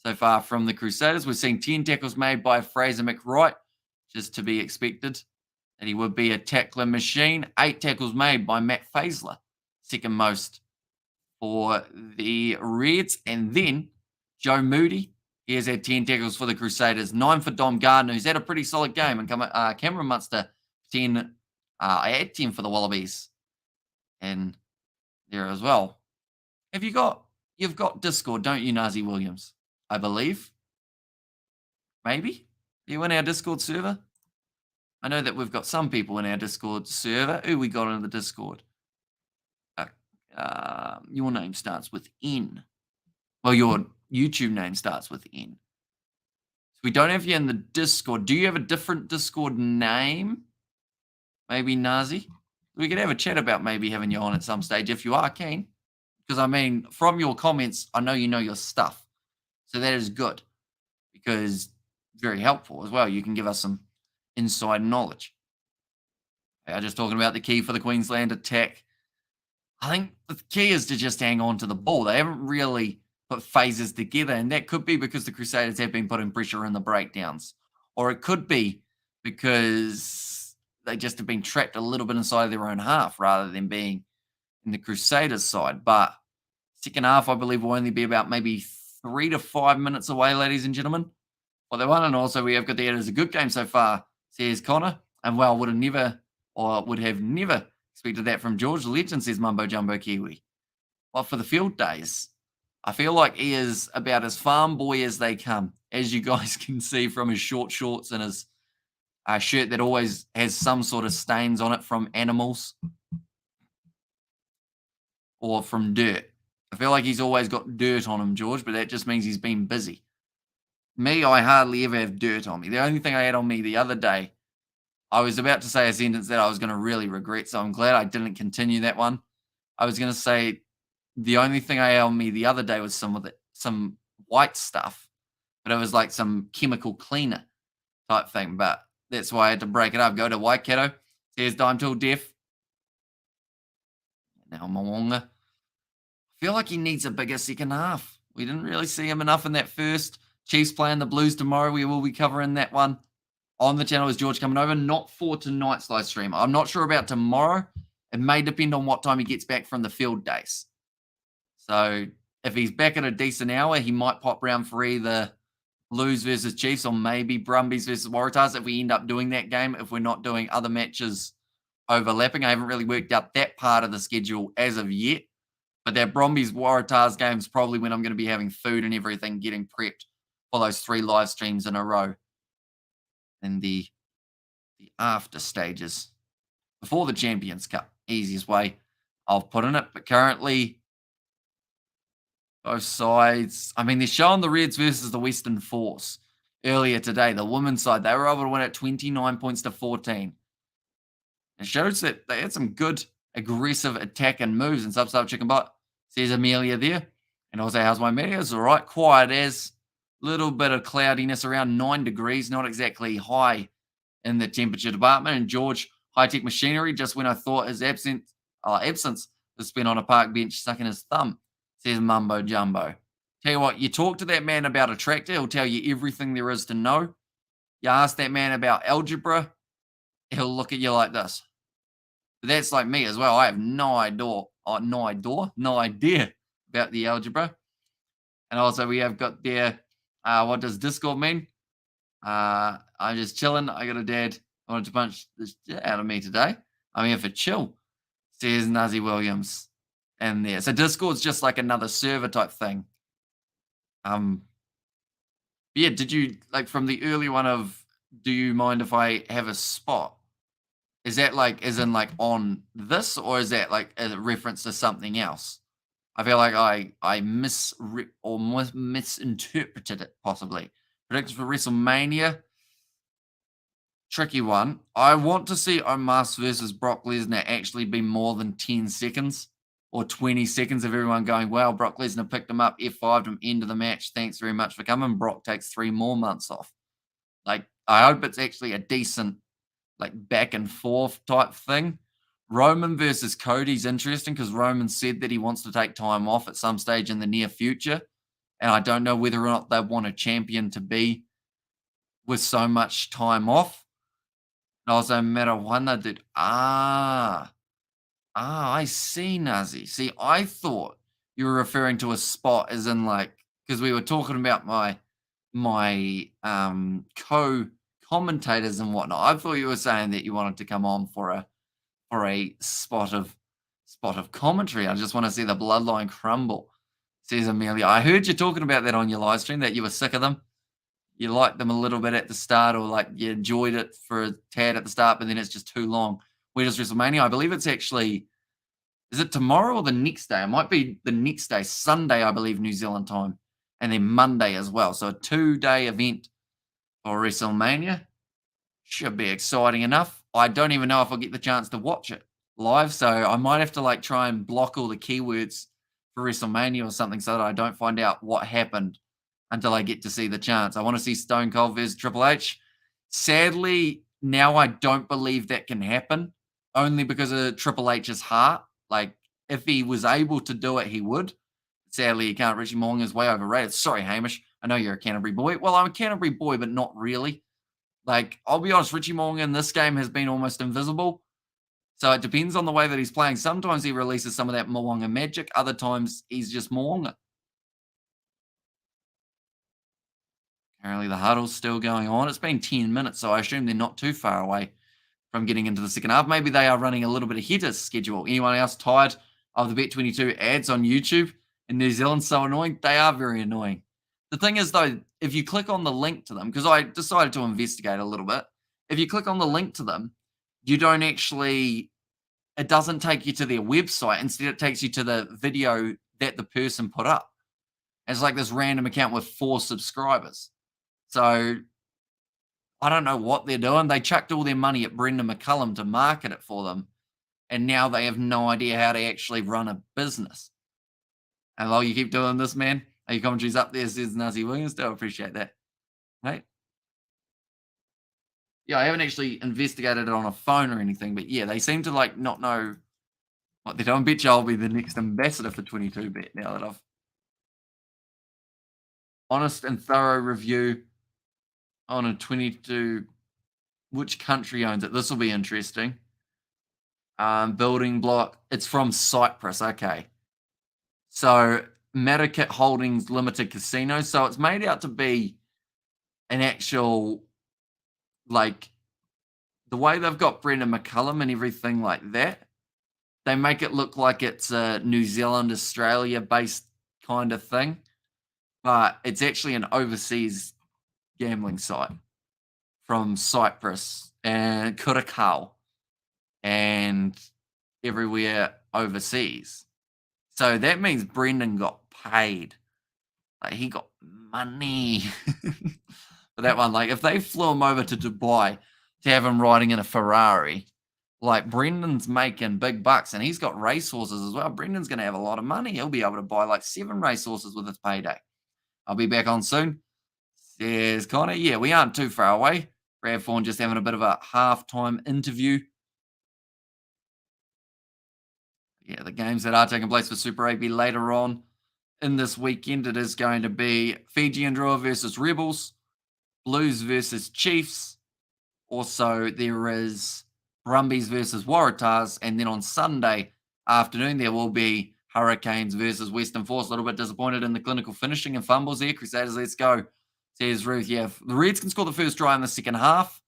so far from the Crusaders. We've seen 10 tackles made by Fraser McWright, just to be expected that he would be a tackler machine. 8 tackles made by Matt Faisler, second most for the Reds. And then Joe Moody, he has had 10 tackles for the Crusaders, 9 for Dom Gardner, who's had a pretty solid game. And Cameron Munster, 10, I had 10 for the Wallabies. And there as well. You've got Discord, don't you, Nazi Williams? I believe. Maybe? You in our Discord server? I know that we've got some people in our Discord server. Who we got in the Discord? Your name starts with N. Well, your YouTube name starts with N. So we don't have you in the Discord. Do you have a different Discord name? Maybe Nazi? We could have a chat about maybe having you on at some stage if you are keen. Because, I mean, from your comments, I know you know your stuff. So that is good. Because very helpful as well. You can give us some inside knowledge. I'm just talking about the key for the Queensland attack. I think the key is to just hang on to the ball. They haven't really put phases together, and that could be because the Crusaders have been putting pressure in the breakdowns. Or it could be because they just have been trapped a little bit inside their own half rather than being in the Crusaders side. But second half, I believe, will only be about maybe 3 to 5 minutes away, ladies and gentlemen. Well, they won, and also we have got the as a good game so far, says Connor. And well, would have never expected that from George. Legend, says Mumbo Jumbo Kiwi. Well, for the field days, I feel like he is about as farm boy as they come, as you guys can see from his short shorts and his shirt that always has some sort of stains on it from animals or from dirt. I feel like he's always got dirt on him, George, but that just means he's been busy. Me, I hardly ever have dirt on me. The only thing I had on me the other day, I was about to say a sentence that I was going to really regret, so I'm glad I didn't continue that one. I was going to say the only thing I had on me the other day was some white stuff, but it was like some chemical cleaner type thing, but that's why I had to break it up. Go to Waikato. Says Dime Till Deaf. Now Moonga. I feel like he needs a bigger second half. We didn't really see him enough in that first. Chiefs playing the Blues tomorrow. We will be covering that one on the channel. Is George coming over? Not for tonight's live stream. I'm not sure about tomorrow. It may depend on what time he gets back from the field days. So if he's back at a decent hour, he might pop round for either Blues versus Chiefs or maybe Brumbies versus Waratahs if we end up doing that game, if we're not doing other matches overlapping. I haven't really worked out that part of the schedule as of yet. But that Brumbies Waratahs game is probably when I'm going to be having food and everything, getting prepped for those 3 live streams in a row. And the after stages before the Champions Cup. Easiest way of putting it. But currently, both sides, I mean, they're showing the Reds versus the Western Force earlier today. The women's side, they were able to win at 29 points to 14. It shows that they had some good aggressive attack and moves and sub chicken butt, says Amelia there. And also, how's my media? It's all right. Quiet as. Little bit of cloudiness around 9 degrees, not exactly high in the temperature department. And George, high-tech machinery, just when I thought his absence was spent on a park bench sucking his thumb, says Mumbo Jumbo. Tell you what, you talk to that man about a tractor, he'll tell you everything there is to know. You ask that man about algebra, he'll look at you like this. But that's like me as well. I have no idea about the algebra. And also, we have got there. What does Discord mean? I'm just chilling. I got a dad wanted to punch the shit out of me today. I'm here for chill, says Nazi Williams. And there. So Discord's just like another server type thing. Yeah, did you like from the early one of do you mind if I have a spot? Is that like as in like on this or is that like a reference to something else? I feel like I misinterpreted it possibly. Predictions for WrestleMania. Tricky one. I want to see Omos versus Brock Lesnar actually be more than 10 seconds or 20 seconds of everyone going, wow, Brock Lesnar picked him up, F5'd him, end of the match. Thanks very much for coming. Brock takes 3 more months off. Like, I hope it's actually a decent, like, back and forth type thing. Roman versus Cody's interesting because Roman said that he wants to take time off at some stage in the near future. And I don't know whether or not they want a champion to be with so much time off. And also, Marijuana did. I see, Nazi. See, I thought you were referring to a spot as in like because we were talking about my co-commentators and whatnot. I thought you were saying that you wanted to come on for a spot of commentary. I just want to see the bloodline crumble, says Amelia. I heard you talking about that on your live stream, that you were sick of them. You liked them a little bit at the start, or like you enjoyed it for a tad at the start, but then it's just too long. Where does WrestleMania? I believe it's actually, is it tomorrow or the next day? It might be the next day, Sunday, I believe, New Zealand time, and then Monday as well. So a 2-day event for WrestleMania. Should be exciting enough. I don't even know if I'll get the chance to watch it live, so I might have to like try and block all the keywords for WrestleMania or something so that I don't find out what happened until I get to see the chance. I want to see Stone Cold versus Triple H. Sadly, now I don't believe that can happen, only because of Triple H's heart. Like, if he was able to do it, he would. Sadly, he can't. Richie Morgan is way overrated. Sorry, Hamish. I know you're a Canterbury boy. Well, I'm a Canterbury boy, but not really. Like, I'll be honest, Richie Morgan in this game has been almost invisible. So it depends on the way that he's playing. Sometimes he releases some of that Moonga magic. Other times he's just Moonga. Apparently the huddle's still going on. It's been 10 minutes, so I assume they're not too far away from getting into the second half. Maybe they are running a little bit ahead of schedule. Anyone else tired of the Bet22 ads on YouTube in New Zealand? So annoying. They are very annoying. The thing is, though, if you click on the link to them, because I decided to investigate a little bit, if you click on the link to them, you don't actually, it doesn't take you to their website. Instead, it takes you to the video that the person put up. It's like this random account with 4 subscribers. So I don't know what they're doing. They chucked all their money at Brendan McCullum to market it for them. And now they have no idea how to actually run a business. And while you keep doing this, man, your commentary's up there, says Nazi Williams. Do appreciate that. Right? Yeah, I haven't actually investigated it on a phone or anything, but yeah, they seem to like not know what they're doing. Bet you I'll be the next ambassador for 22Bet now that I've honest and thorough review on a 22. Which country owns it? This will be interesting. Building block. It's from Cyprus. Okay. So Metakit Holdings Limited Casino. So it's made out to be an actual, like, the way they've got Brendan McCullum and everything like that, they make it look like it's a New Zealand, Australia based kind of thing. But it's actually an overseas gambling site from Cyprus and Curacao and everywhere overseas. So that means Brendan got paid. Like, he got money for that one. Like, if they flew him over to Dubai to have him riding in a Ferrari, like, Brendan's making big bucks and he's got racehorses as well. Brendan's going to have a lot of money. He'll be able to buy like 7 racehorses with his payday. I'll be back on soon. Says Connor. Yeah, we aren't too far away. Brad Fawn just having a bit of a halftime interview. Yeah, the games that are taking place for Super Rugby later on in this weekend, it is going to be Fiji and Drua versus Rebels, Blues versus Chiefs. Also, there is Brumbies versus Waratahs, and then on Sunday afternoon there will be Hurricanes versus Western Force. A little bit disappointed in the clinical finishing and fumbles there. Crusaders, let's go. Says Ruth. Yeah, if the Reds can score the first try in the second half,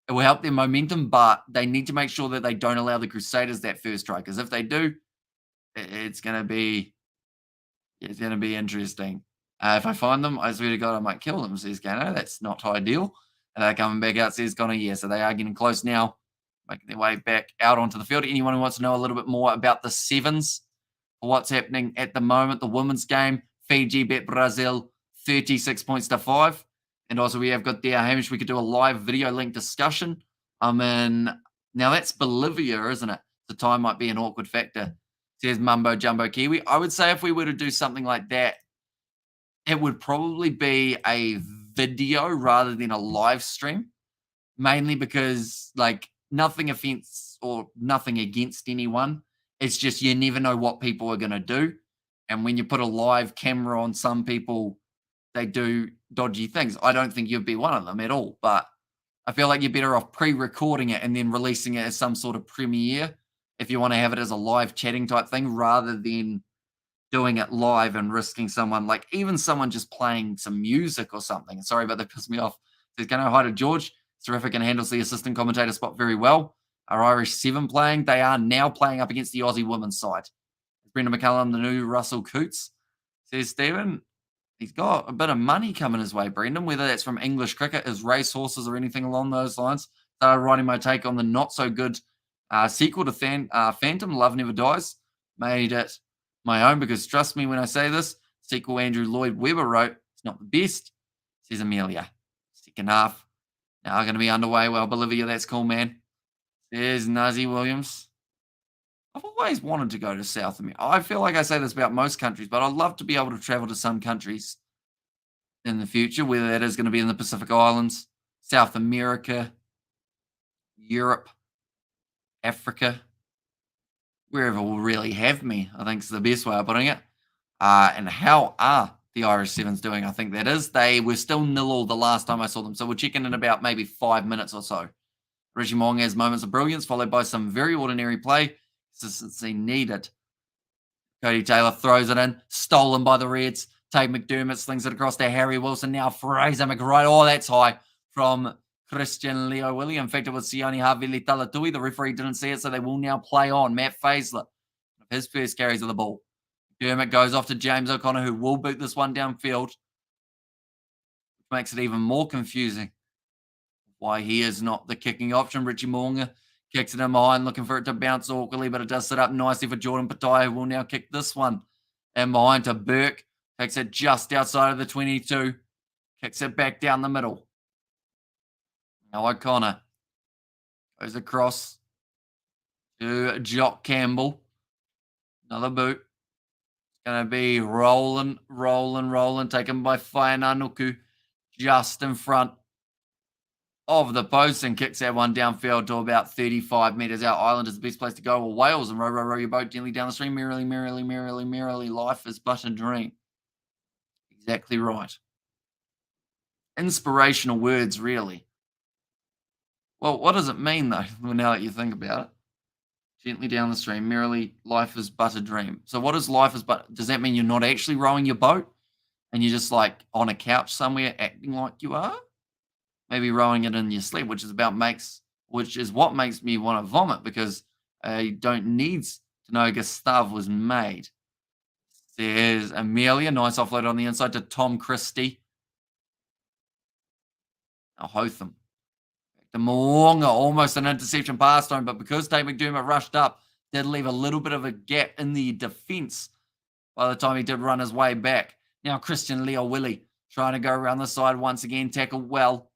it will help their momentum, but they need to make sure that they don't allow the Crusaders that first try, because if they do, it's going to be interesting. If I find them, I swear to God, I might kill them, says Gano. That's not ideal. And they're coming back out, says Connor. Yeah, so they are getting close now, making their way back out onto the field. Anyone who wants to know a little bit more about the sevens, what's happening at the moment, the women's game, Fiji bet Brazil 36 points to 5. And also we have got there, Hamish, we could do a live video link discussion. Now that's Bolivia, isn't it? The time might be an awkward factor. Says Mumbo Jumbo Kiwi. I would say if we were to do something like that, it would probably be a video rather than a live stream, mainly because, like, nothing offense or nothing against anyone. It's just you never know what people are going to do. And when you put a live camera on some people, they do dodgy things. I don't think you'd be one of them at all, but I feel like you're better off pre-recording it and then releasing it as some sort of premiere if you want to have it as a live chatting type thing rather than doing it live and risking someone, like even someone just playing some music or something. Sorry, but that pissed me off. Says, "Gano, hi to George. Terrific and handles the assistant commentator spot very well. Our Irish 7 playing. They are now playing up against the Aussie women's side. Brendan McCullum, the new Russell Coots," says Stephen. He's got a bit of money coming his way, Brendan, whether that's from English cricket, his racehorses, or anything along those lines. Started writing my take on the not-so-good sequel to Phantom, Love Never Dies. Made it my own because, trust me when I say this, sequel Andrew Lloyd Webber wrote, it's not the best, says Amelia. Second half, now going to be underway. Well, Bolivia, that's cool, man. There's Nazi Williams. I've always wanted to go to South America. I feel like I say this about most countries, but I'd love to be able to travel to some countries in the future, whether that is going to be in the Pacific Islands, South America, Europe, Africa, wherever will really have me, I think is the best way of putting it. And how are the Irish Sevens doing? I think that is. They were still 0-0 the last time I saw them, so we'll check in about maybe 5 minutes or so. Richie Mong has moments of brilliance, followed by some very ordinary play. Consistency needed. Cody Taylor throws it in, stolen by the Reds. Tate McDermott slings it across to Harry Wilson. Now Fraser McWright. Oh, that's high from Christian Leo Willie. In fact, it was Sione Havili Talatui. The referee didn't see it, so they will now play on. Matt Faisler, his first carries of the ball. McDermott goes off to James O'Connor, who will boot this one downfield, which makes it even more confusing why he is not the kicking option. Richie Moonga kicks it in behind, looking for it to bounce awkwardly, but it does sit up nicely for Jordan Patai, who will now kick this one. And behind to Burke, takes it just outside of the 22, kicks it back down the middle. Now O'Connor goes across to Jock Campbell. Another boot. It's going to be rolling, taken by Whainanuku just in front of the post and kicks that one downfield to about 35 metres out. Ireland is the best place to go. Well, Wales and row your boat gently down the stream. Merrily, life is but a dream. Exactly right. Inspirational words, really. Well, what does it mean, though, now that you think about it? Gently down the stream, merrily, life is but a dream. So what is life is but? Does that mean you're not actually rowing your boat and you're just like on a couch somewhere acting like you are? Maybe rowing it in your sleep, which is what makes me want to vomit because I don't need to know Gustav was made. There's Amelia, nice offload on the inside to Tom Christie. Now Hotham. The Moonga, almost an interception pass time, but because Tate McDermott rushed up, did leave a little bit of a gap in the defence by the time he did run his way back. Now Christian Leo Willie trying to go around the side once again, tackled well.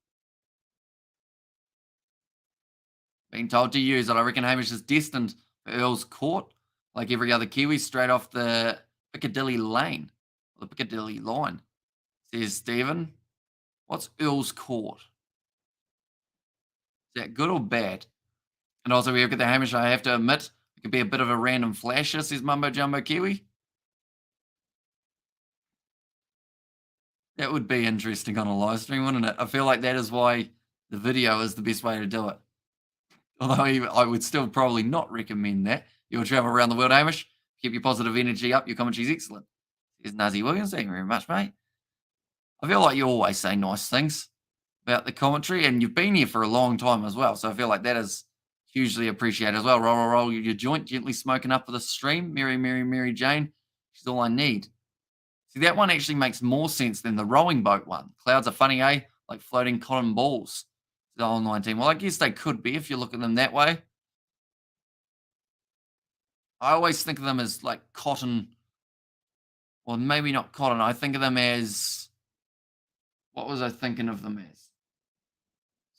Being told to use it. I reckon Hamish is destined for Earl's Court, like every other Kiwi, straight off the Piccadilly lane, or the Piccadilly line. Says Stephen, what's Earl's Court? Is that good or bad? And also, we have got the Hamish, I have to admit, it could be a bit of a random flasher, says Mumbo Jumbo Kiwi. That would be interesting on a live stream, wouldn't it? I feel like that is why the video is the best way to do it. Although I would still probably not recommend that. You'll travel around the world, Hamish. Keep your positive energy up. Your commentary's excellent. Here's Nazi Williams. Thank you very much, mate. I feel like you always say nice things about the commentary, and you've been here for a long time as well. So I feel like that is hugely appreciated as well. Roll, roll, roll your joint, gently smoking up for the stream. Mary, Mary, Mary Jane. She's all I need. See, that one actually makes more sense than the rowing boat one. Clouds are funny, eh? Like floating cotton balls. The whole 19. Well, I guess they could be if you look at them that way. I always think of them as like cotton, or maybe not cotton. I think of them as, what was I thinking of them as?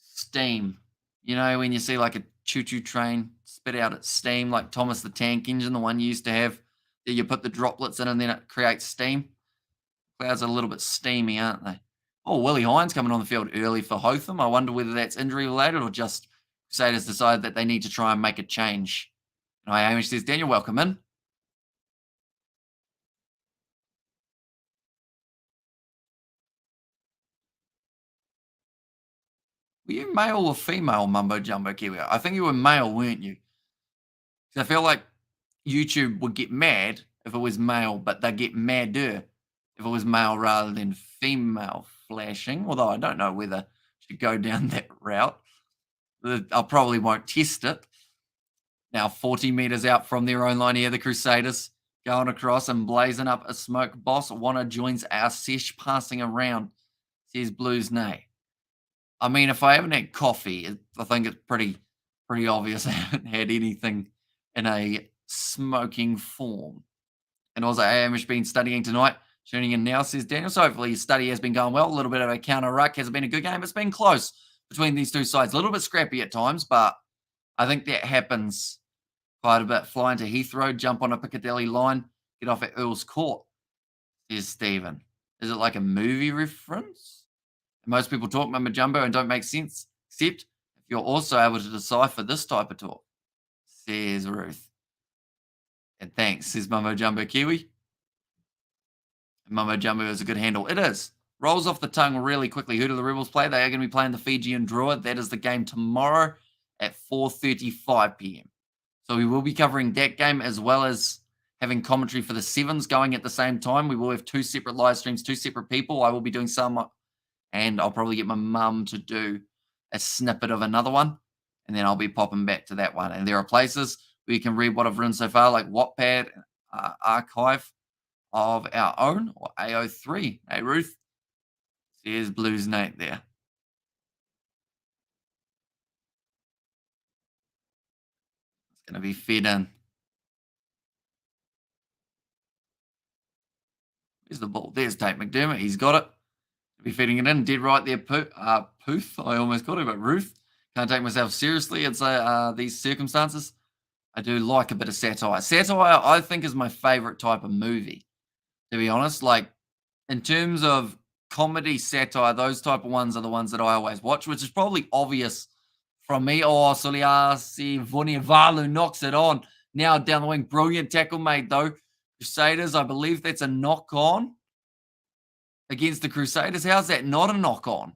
Steam. You know, when you see like a choo-choo train spit out its steam, like Thomas the Tank Engine, the one you used to have, that you put the droplets in and then it creates steam. Clouds are a little bit steamy, aren't they? Oh, Willie Hines coming on the field early for Hotham. I wonder whether that's injury related or just Crusaders decided that they need to try and make a change. And Hamish says, Daniel, welcome in. Were you male or female, Mumbo Jumbo Kiwi? I think you were male, weren't you? 'Cause I feel like YouTube would get mad if it was male, but they'd get madder if it was male rather than female flashing. Although I don't know whether I should go down that route. I probably won't test it. Now 40 metres out from their own line here, the Crusaders going across and blazing up a smoke. Boss Wanna joins our sesh, passing around. Says Blues nay. I mean, if I haven't had coffee, I think it's pretty obvious I haven't had anything in a smoking form. And also, Hamish been studying tonight. Tuning in now, says Daniel. So hopefully your study has been going well. A little bit of a counter ruck. Has it been a good game? It's been close between these two sides. A little bit scrappy at times, but I think that happens quite a bit. Flying to Heathrow, jump on a Piccadilly line, get off at Earl's Court, says Stephen. Is it like a movie reference? Most people talk Mumbo Jumbo and don't make sense, except if you're also able to decipher this type of talk, says Ruth. And thanks, says Mumbo Jumbo Kiwi. Mumbo Jumbo is a good handle. It is. Rolls off the tongue really quickly. Who do the Rebels play? They are going to be playing the Fijian Drua. That is the game tomorrow at 4:35 p.m. So we will be covering that game as well as having commentary for the Sevens going at the same time. We will have two separate live streams, two separate people. I will be doing some, and I'll probably get my mum to do a snippet of another one, and then I'll be popping back to that one. And there are places where you can read what I've written so far, like Wattpad, archive of our own, or AO3. Hey, Ruth. There's Blues Nate there. It's going to be fed in. There's the ball. There's Tate McDermott. He's got it. Be feeding it in. Dead right there, Pooth. I almost got it, but Ruth. Can't take myself seriously in these circumstances. I do like a bit of satire. Satire, I think, is my favorite type of movie, to be honest. Like, in terms of comedy, satire, those type of ones are the ones that I always watch, which is probably obvious from me. Oh, Soliasi Vunivalu knocks it on. Now down the wing. Brilliant tackle made, though. Crusaders, I believe that's a knock on against the Crusaders. How's that not a knock on?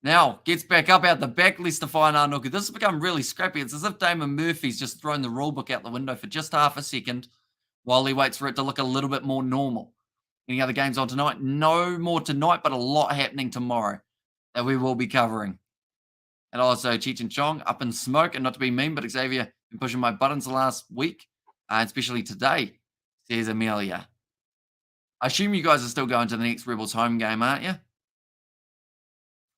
Now, gets back up out the back, Lestafine Arnuka. This has become really scrappy. It's as if Damon Murphy's just thrown the rule book out the window for just half a second while he waits for it to look a little bit more normal. Any other games on tonight? No more tonight, but a lot happening tomorrow that we will be covering. And also, Cheech and Chong up in smoke, and not to be mean, but Xavier been pushing my buttons the last week, especially today, says Amelia. I assume you guys are still going to the next Rebels home game, aren't you?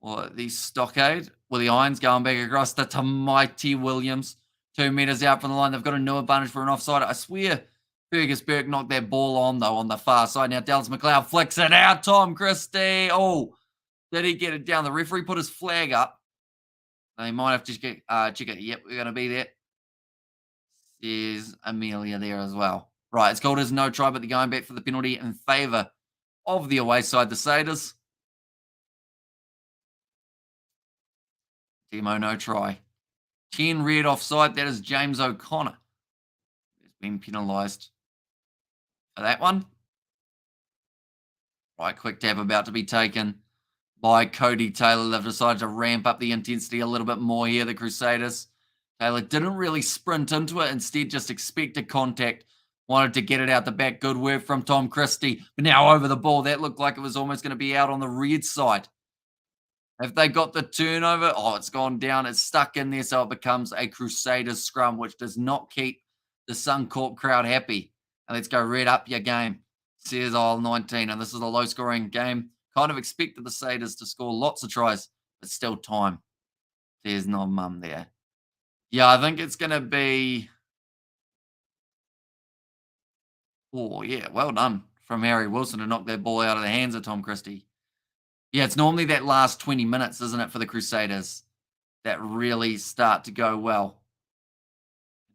Or the Stockade. Willie Hines going back across to Tamaiti Williams. 2 meters out from the line. They've got a new advantage for an offside. I swear Fergus Burke knocked that ball on, though, on the far side. Now Dallas McLeod flicks it out. Tom Christie. Oh, did he get it down? The referee put his flag up. They might have to check it. Yep, we're going to be there. There's Amelia there as well. Right, it's called as no try, but they're going back for the penalty in favour of the away side, the Crusaders. Timo, no try. 10 red offside. That is James O'Connor. He's been penalised for that one. Right, quick tap about to be taken by Cody Taylor. They've decided to ramp up the intensity a little bit more here, the Crusaders. Taylor didn't really sprint into it, instead just expected contact, wanted to get it out the back. Good work from Tom Christie, but now over the ball. That looked like it was almost going to be out on the red side. Have they got the turnover? Oh, it's gone down. It's stuck in there, so it becomes a Crusaders scrum, which does not keep the Suncorp crowd happy. And let's go red up your game, says all 19. And this is a low-scoring game. Kind of expected the Crusaders to score lots of tries, but still time. There's no mum there. Yeah, I think it's going to be... Oh, yeah, well done from Harry Wilson to knock that ball out of the hands of Tom Christie. Yeah, it's normally that last 20 minutes, isn't it, for the Crusaders that really start to go well.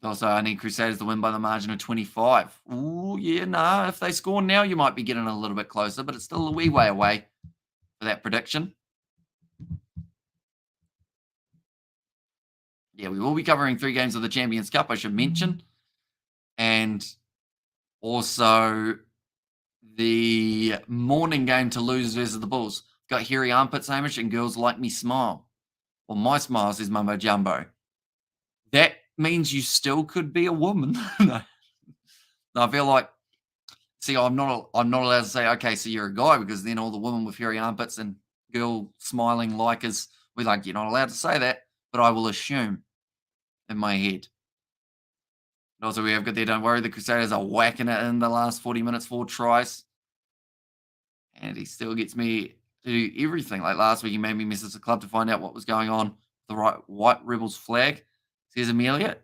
Also, I need Crusaders to win by the margin of 25. Ooh, yeah, nah. If they score now, you might be getting a little bit closer, but it's still a wee way away for that prediction. Yeah, we will be covering 3 games of the Champions Cup, I should mention. And also the morning game, Toulouse versus the Bulls. Got hairy armpits, Hamish, and girls like me smile. Well, my smile says Mumbo Jumbo. That means you still could be a woman. No, I feel like, see, I'm not allowed to say, okay, so you're a guy, because then all the women with hairy armpits and girl smiling like us, we're like, you're not allowed to say that, but I will assume in my head. And also, we have got there, don't worry, the Crusaders are whacking it in the last 40 minutes, 4 tries. And he still gets me to do everything. Like last week, he made me message the club to find out what was going on. The right White Rebels flag, says Amelia.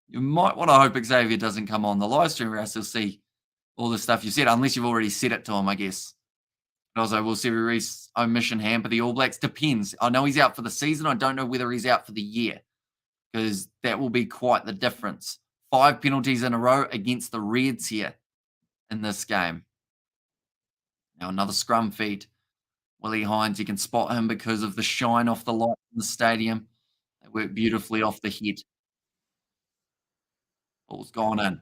You might want to hope Xavier doesn't come on the live stream, or else he'll see all the stuff you said, unless you've already said it to him, I guess. And also, will Sevu Reece omission hamper the All Blacks? Depends. I know he's out for the season. I don't know whether he's out for the year, because that will be quite the difference. 5 penalties in a row against the Reds here in this game. Now, another scrum feed. Willie Hines, you can spot him because of the shine off the light in the stadium. They work beautifully off the head. Ball's gone in.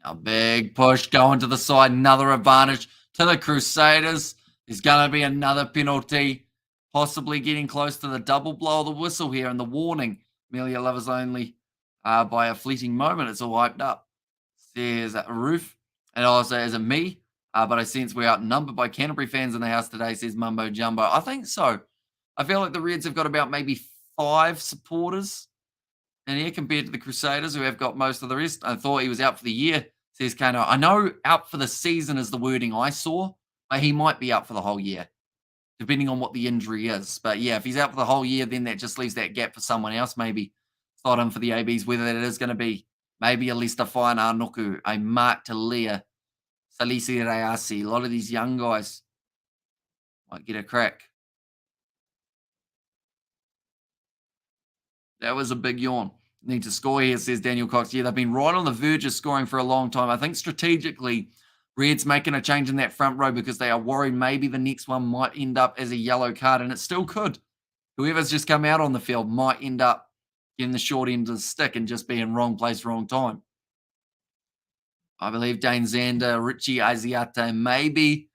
A big push going to the side. Another advantage to the Crusaders. There's going to be another penalty. Possibly getting close to the double blow of the whistle here. And the warning, Amelia Lovers only by a fleeting moment. It's all hyped up. Says Roof. And also, is it me? But I sense we're outnumbered by Canterbury fans in the house today, says Mumbo Jumbo. I think so. I feel like the Reds have got about maybe 5 supporters in here compared to the Crusaders, who have got most of the rest. I thought he was out for the year, says Kano. I know out for the season is the wording I saw, but he might be out for the whole year, depending on what the injury is. But yeah, if he's out for the whole year, then that just leaves that gap for someone else, maybe slot him for the ABs, whether that is going to be maybe a Lester Fine Arnuku, a Mark Talia, Salisi Rayasi. A lot of these young guys might get a crack. That was a big yawn. Need to score here, says Daniel Cox. Yeah, they've been right on the verge of scoring for a long time. I think strategically, Reds making a change in that front row because they are worried maybe the next one might end up as a yellow card, and it still could. Whoever's just come out on the field might end up getting the short end of the stick and just being wrong place, wrong time. I believe Dane Zander, Richie Asiata, maybe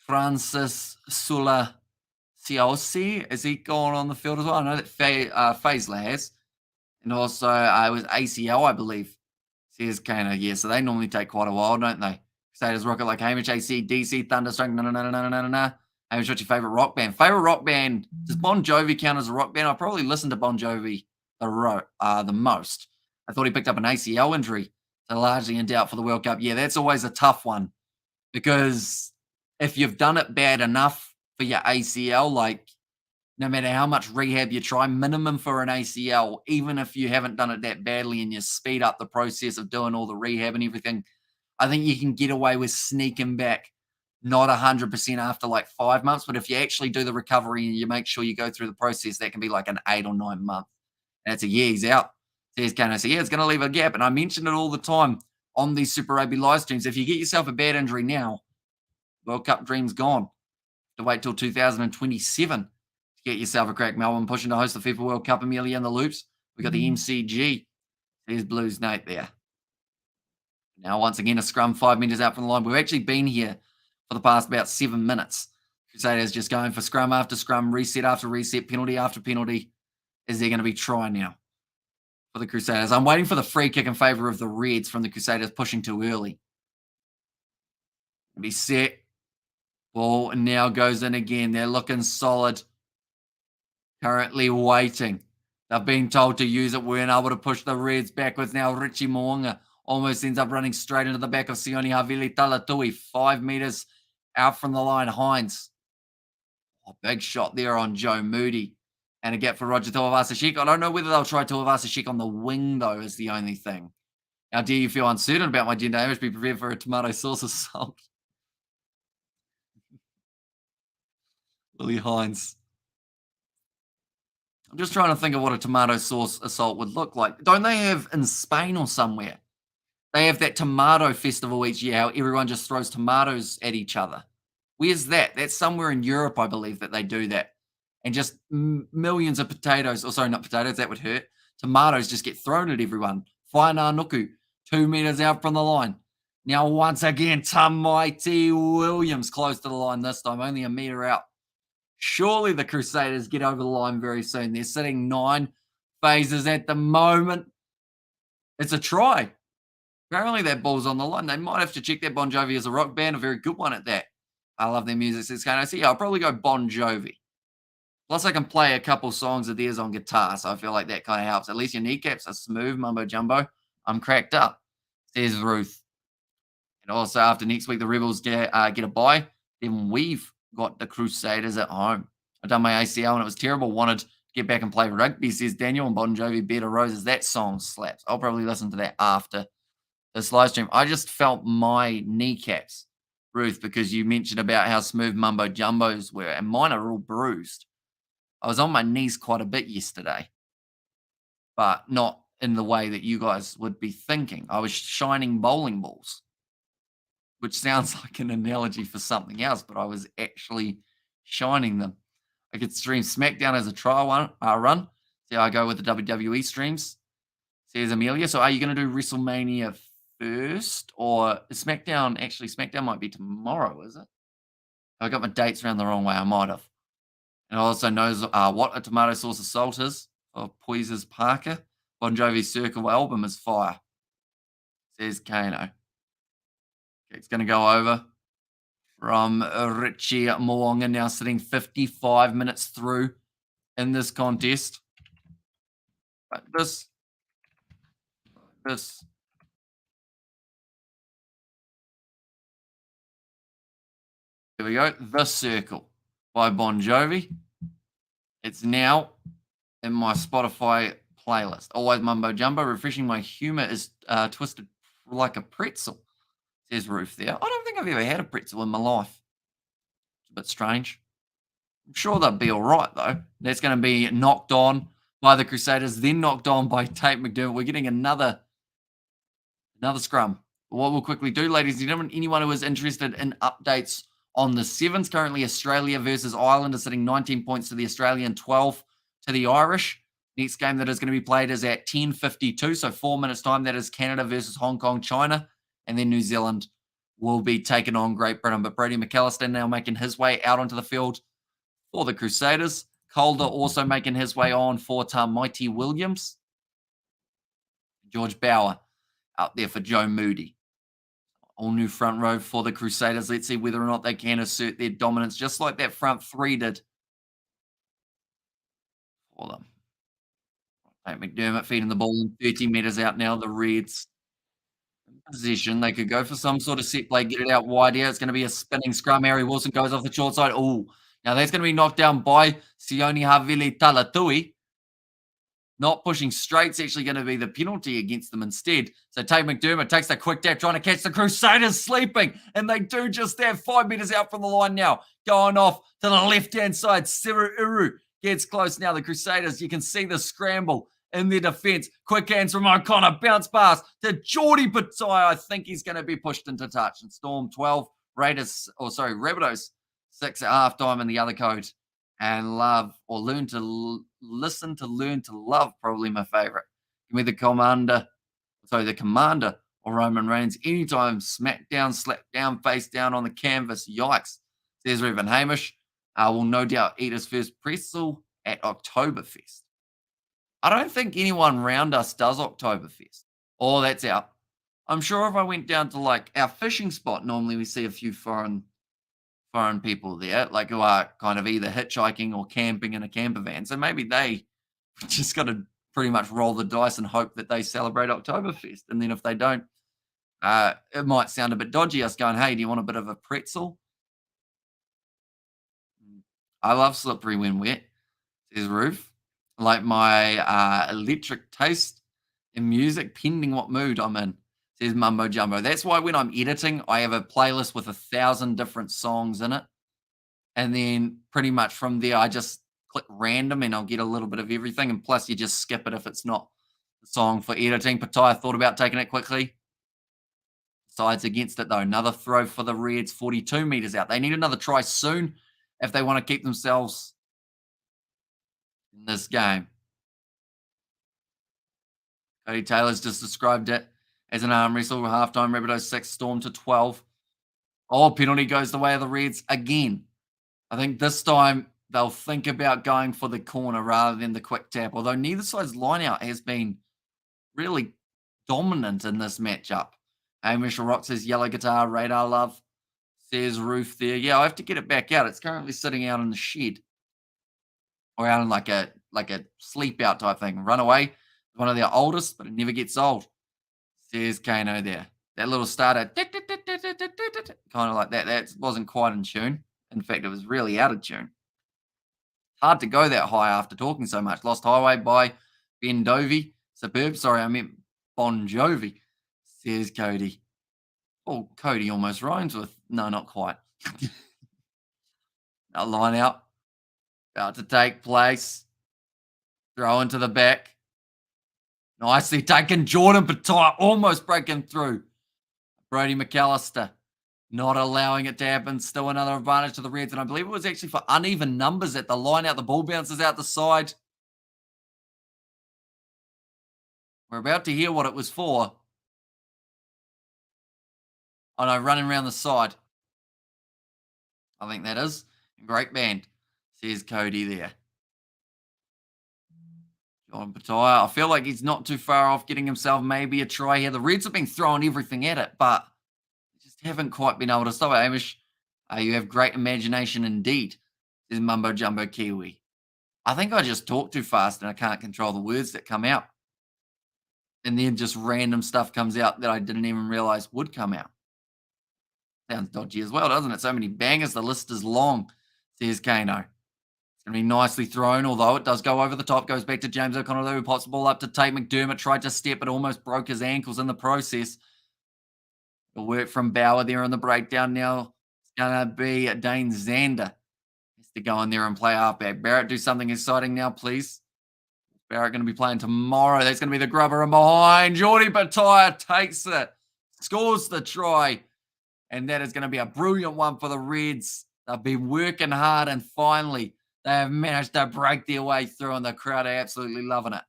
Francis Sula Siosi. Is he going on the field as well? I know that Faisler has. And also, it was ACL, I believe, says Kano. Yeah, so they normally take quite a while, don't they? Crusaders rocket like Hamish, AC, DC, Thunderstruck, no. Hamish, what's your favorite rock band? Favorite rock band? Does Bon Jovi count as a rock band? I probably listened to Bon Jovi the most. I thought he picked up an ACL injury, so largely in doubt for the World Cup. Yeah, that's always a tough one, because if you've done it bad enough for your ACL, like no matter how much rehab you try, minimum for an ACL, even if you haven't done it that badly and you speed up the process of doing all the rehab and everything, I think you can get away with sneaking back, not 100% after like 5 months, but if you actually do the recovery and you make sure you go through the process, that can be like an 8 or 9 month. And it's a year he's out. Says Kano. So yeah, it's going to leave a gap. And I mention it all the time on these Super Rugby live streams. If you get yourself a bad injury now, World Cup dream's gone. To wait till 2027 to get yourself a crack. Melbourne pushing to host the FIFA World Cup. Amelia in the loops. We got the MCG. There's Blues Nate there. Now, once again, a scrum 5 meters out from the line. We've actually been here for the past about 7 minutes. Crusaders just going for scrum after scrum, reset after reset, penalty after penalty. Is there going to be try now for the Crusaders? I'm waiting for the free kick in favour of the Reds from the Crusaders pushing too early. Be set. Ball now goes in again. They're looking solid. Currently waiting. They've been told to use it. We're able to push the Reds backwards now. Richie Moonga almost ends up running straight into the back of Sione Havili Talatui. 5 metres out from the line. Hines. Oh, big shot there on Joe Moody. And a gap for Roger Tuivasa-Sheck. I don't know whether they'll try Tuivasa-Sheck on the wing, though, is the only thing. Now, do you feel uncertain about my gender image? Be prepared for a tomato sauce assault. Willie Hines. I'm just trying to think of what a tomato sauce assault would look like. Don't they have in Spain or somewhere? They have that tomato festival each year, how everyone just throws tomatoes at each other. Where's that? That's somewhere in Europe, I believe, that they do that. And just millions of potatoes, or sorry, not potatoes, that would hurt. Tomatoes just get thrown at everyone. Whainā Nuku, 2 metres out from the line. Now, once again, Tamaiti Williams close to the line this time, only a metre out. Surely the Crusaders get over the line very soon. They're sitting 9 phases at the moment. It's a try. Apparently that ball's on the line. They might have to check that Bon Jovi as a rock band, a very good one at that. I love their music, says Kano. So yeah, I'll probably go Bon Jovi. Plus I can play a couple songs of theirs on guitar, so I feel like that kind of helps. At least your kneecaps are smooth, mumbo jumbo. I'm cracked up, says Ruth. And also after next week, the Rebels get a bye. Then we've got the Crusaders at home. I've done my ACL and it was terrible. Wanted to get back and play rugby, says Daniel. And Bon Jovi, Bed of Roses. That song slaps. I'll probably listen to that after this live stream. I just felt my kneecaps, Ruth, because you mentioned about how smooth mumbo jumbos were, and mine are all bruised. I was on my knees quite a bit yesterday, but not in the way that you guys would be thinking. I was shining bowling balls, which sounds like an analogy for something else, but I was actually shining them. I could stream SmackDown as a trial run. See how I go with the WWE streams, says Amelia. So are you going to do WrestleMania first, or is SmackDown? Actually, SmackDown might be tomorrow, is it? I got my dates around the wrong way. I might have. And also knows what a tomato sauce assault is for Poises Parker. Bon Jovi's Circle album is fire, says Kano. Okay, it's going to go over from Richie Moonga, now sitting 55 minutes through in this contest. But this. Here we go. The Circle by Bon Jovi. It's now in my Spotify playlist. Always mumbo jumbo. Refreshing my humor is twisted like a pretzel, says Ruth there. I don't think I've ever had a pretzel in my life. It's a bit strange. I'm sure they'll be all right, though. That's going to be knocked on by the Crusaders, then knocked on by Tate McDermott. We're getting another scrum. What we'll quickly do, ladies and gentlemen, anyone who is interested in updates on the sevens, currently Australia versus Ireland is sitting 19 points to the Australian, 12 to the Irish. Next game that is going to be played is at 10:52, so 4 minutes time. That is Canada versus Hong Kong, China, and then New Zealand will be taking on Great Britain. But Brady McAllister now making his way out onto the field for the Crusaders. Calder also making his way on for Mighty Williams. George Bauer out there for Joe Moody. All new front row for the Crusaders. Let's see whether or not they can assert their dominance, just like that front three did for them. Tate McDermott feeding the ball in 30 metres out now. The Reds in position. They could go for some sort of set play, get it out wide here. It's going to be a spinning scrum. Harry Wilson goes off the short side. Oh, now that's going to be knocked down by Sione Havili Talatui. Not pushing straight. It's actually going to be the penalty against them instead. So Tate McDermott takes a quick tap, trying to catch the Crusaders sleeping. And they do just that. 5 metres out from the line now. Going off to the left-hand side. Seru gets close now. The Crusaders, you can see the scramble in their defence. Quick hands from O'Connor. Bounce pass to Geordie Patai. I think he's going to be pushed into touch. And Storm 12, Rabbitohs 6 at halftime in the other code. And love, or learn to listen to learn to love, probably my favourite. Give me the commander, or Roman Reigns. Anytime, smack down, slap down, face down on the canvas. Yikes, says Revan Hamish. will no doubt eat his first pretzel at Oktoberfest. I don't think anyone round us does Oktoberfest. Oh, that's out. I'm sure if I went down to like our fishing spot, normally we see a few foreign people there, like who are kind of either hitchhiking or camping in a camper van. So maybe they just got to pretty much roll the dice and hope that they celebrate Oktoberfest. And then if they don't, it might sound a bit dodgy. Us going, hey, do you want a bit of a pretzel? I love slippery when wet, says Roof. Like my electric taste in music, pending what mood I'm in, says Mumbo Jumbo. That's why when I'm editing, I have a playlist with 1,000 different songs in it. And then pretty much from there, I just click random and I'll get a little bit of everything. And plus, you just skip it if it's not the song for editing. Pattaya thought about taking it quickly. Sides against it, though. Another throw for the Reds, 42 metres out. They need another try soon if they want to keep themselves in this game. Cody Taylor's just described it as an arm wrestle. Halftime, Rabbitohs 6, Storm to 12. Oh, penalty goes the way of the Reds again. I think this time they'll think about going for the corner rather than the quick tap, although neither side's lineout has been really dominant in this matchup. Hamish Rock says yellow guitar, radar love, says Roof there. Yeah, I have to get it back out. It's currently sitting out in the shed or out in like a sleep out type thing. Runaway, one of their oldest, but it never gets old, says Kano there. That little starter, kind of like that. That wasn't quite in tune. In fact, it was really out of tune. Hard to go that high after talking so much. Lost Highway by Ben Dovey. Superb. Sorry, I meant Bon Jovi, says Cody. Oh, Cody almost rhymes with no, not quite. A line out. About to take place. Throw into the back. Nicely taken. Jordan Pattaya almost breaking through. Brody McAllister not allowing it to happen. Still another advantage to the Reds. And I believe it was actually for uneven numbers at the line out. The ball bounces out the side. We're about to hear what it was for. Oh no, running around the side. I think that is. Great band, says Cody there. John Pattaya. I feel like he's not too far off getting himself maybe a try here. The Reds have been throwing everything at it, but just haven't quite been able to stop it. Hamish, you have great imagination indeed, says Mumbo Jumbo Kiwi. I think I just talk too fast and I can't control the words that come out. And then just random stuff comes out that I didn't even realize would come out. Sounds dodgy as well, doesn't it? So many bangers. The list is long, says Kano. It's going to be nicely thrown, although it does go over the top. Goes back to James O'Connor, who pops the ball up to Tate McDermott. Tried to step, but almost broke his ankles in the process. The work from Bauer there on the breakdown now. It's going to be Dane Zander. Has to go in there and play halfback. Barrett, do something exciting now, please. Barrett going to be playing tomorrow. That's going to be the grubber in behind. Jordy Pattaya takes it. Scores the try. And that is going to be a brilliant one for the Reds. They've been working hard, and finally they have managed to break their way through, and the crowd are absolutely loving it.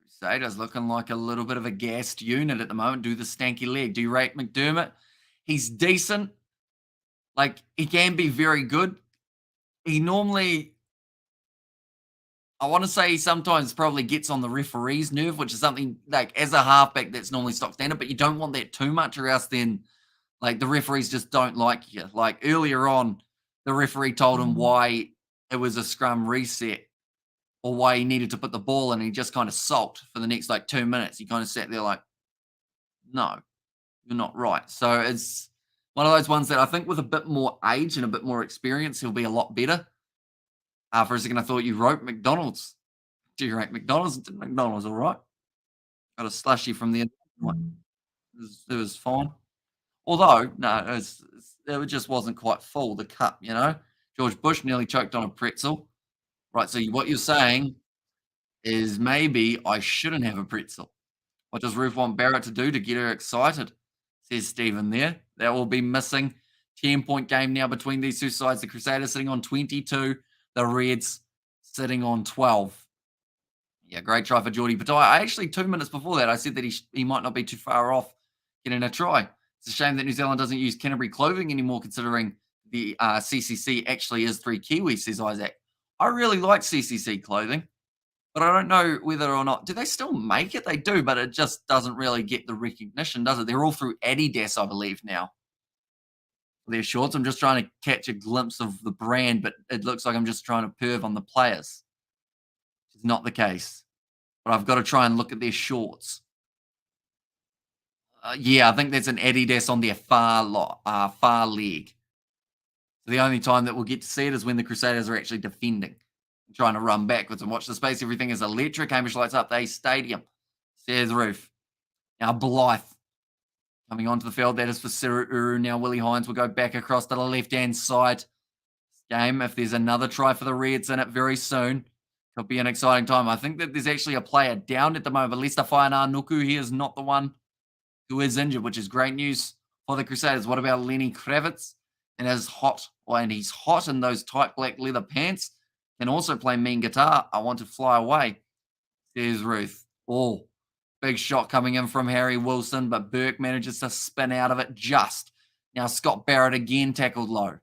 Crusaders looking like a little bit of a gassed unit at the moment. Do the stanky leg. Do you rate McDermott? He's decent. Like, he can be very good. He normally, I want to say he sometimes probably gets on the referee's nerve, which is something like as a halfback that's normally stock standard, but you don't want that too much or else then like the referees just don't like you. Like earlier on, the referee told him why it was a scrum reset or why he needed to put the ball in. And he just kind of sulked for the next like 2 minutes. He kind of sat there like, no, you're not right. So it's one of those ones that I think with a bit more age and a bit more experience, he'll be a lot better. For a second, I thought you wrote McDonald's. Do you rate McDonald's? McDonald's all right. Got a slushy from the end. It was fine. Although, no, it just wasn't quite full, the cup, you know? George Bush nearly choked on a pretzel. Right, so what you're saying is maybe I shouldn't have a pretzel. What does Ruth want Barrett to do to get her excited? Says Stephen there. That will be missing. 10-point game now between these two sides. The Crusaders sitting on 22. The Reds sitting on 12. Yeah, great try for Jordy Pattaya. Actually, 2 minutes before that, I said that he might not be too far off getting a try. It's a shame that New Zealand doesn't use Canterbury clothing anymore, considering the CCC actually is 3 Kiwis, says Isaac. I really like CCC clothing, but I don't know whether or not, do they still make it? They do, but it just doesn't really get the recognition, does it? They're all through Adidas, I believe, now. Their shorts. I'm just trying to catch a glimpse of the brand, but it looks like I'm just trying to perv on the players. It's not the case. But I've got to try and look at their shorts. Yeah, I think there's an Adidas on their far leg. So the only time that we'll get to see it is when the Crusaders are actually defending, trying to run backwards and watch the space. Everything is electric. Hamish lights up the stadium. Stairs roof. Now Blythe coming onto the field. That is for Siru. Now Willie Hines will go back across to the left-hand side. Game, if there's another try for the Reds in it very soon, could be an exciting time. I think that there's actually a player down at the moment. Lester Whainā Nuku, he is not the one who is injured, which is great news for the Crusaders. What about Lenny Kravitz? And he's hot in those tight black leather pants. Can also play mean guitar. I want to fly away. There's Ruth. Oh, big shot coming in from Harry Wilson, but Burke manages to spin out of it just. Now Scott Barrett again tackled low.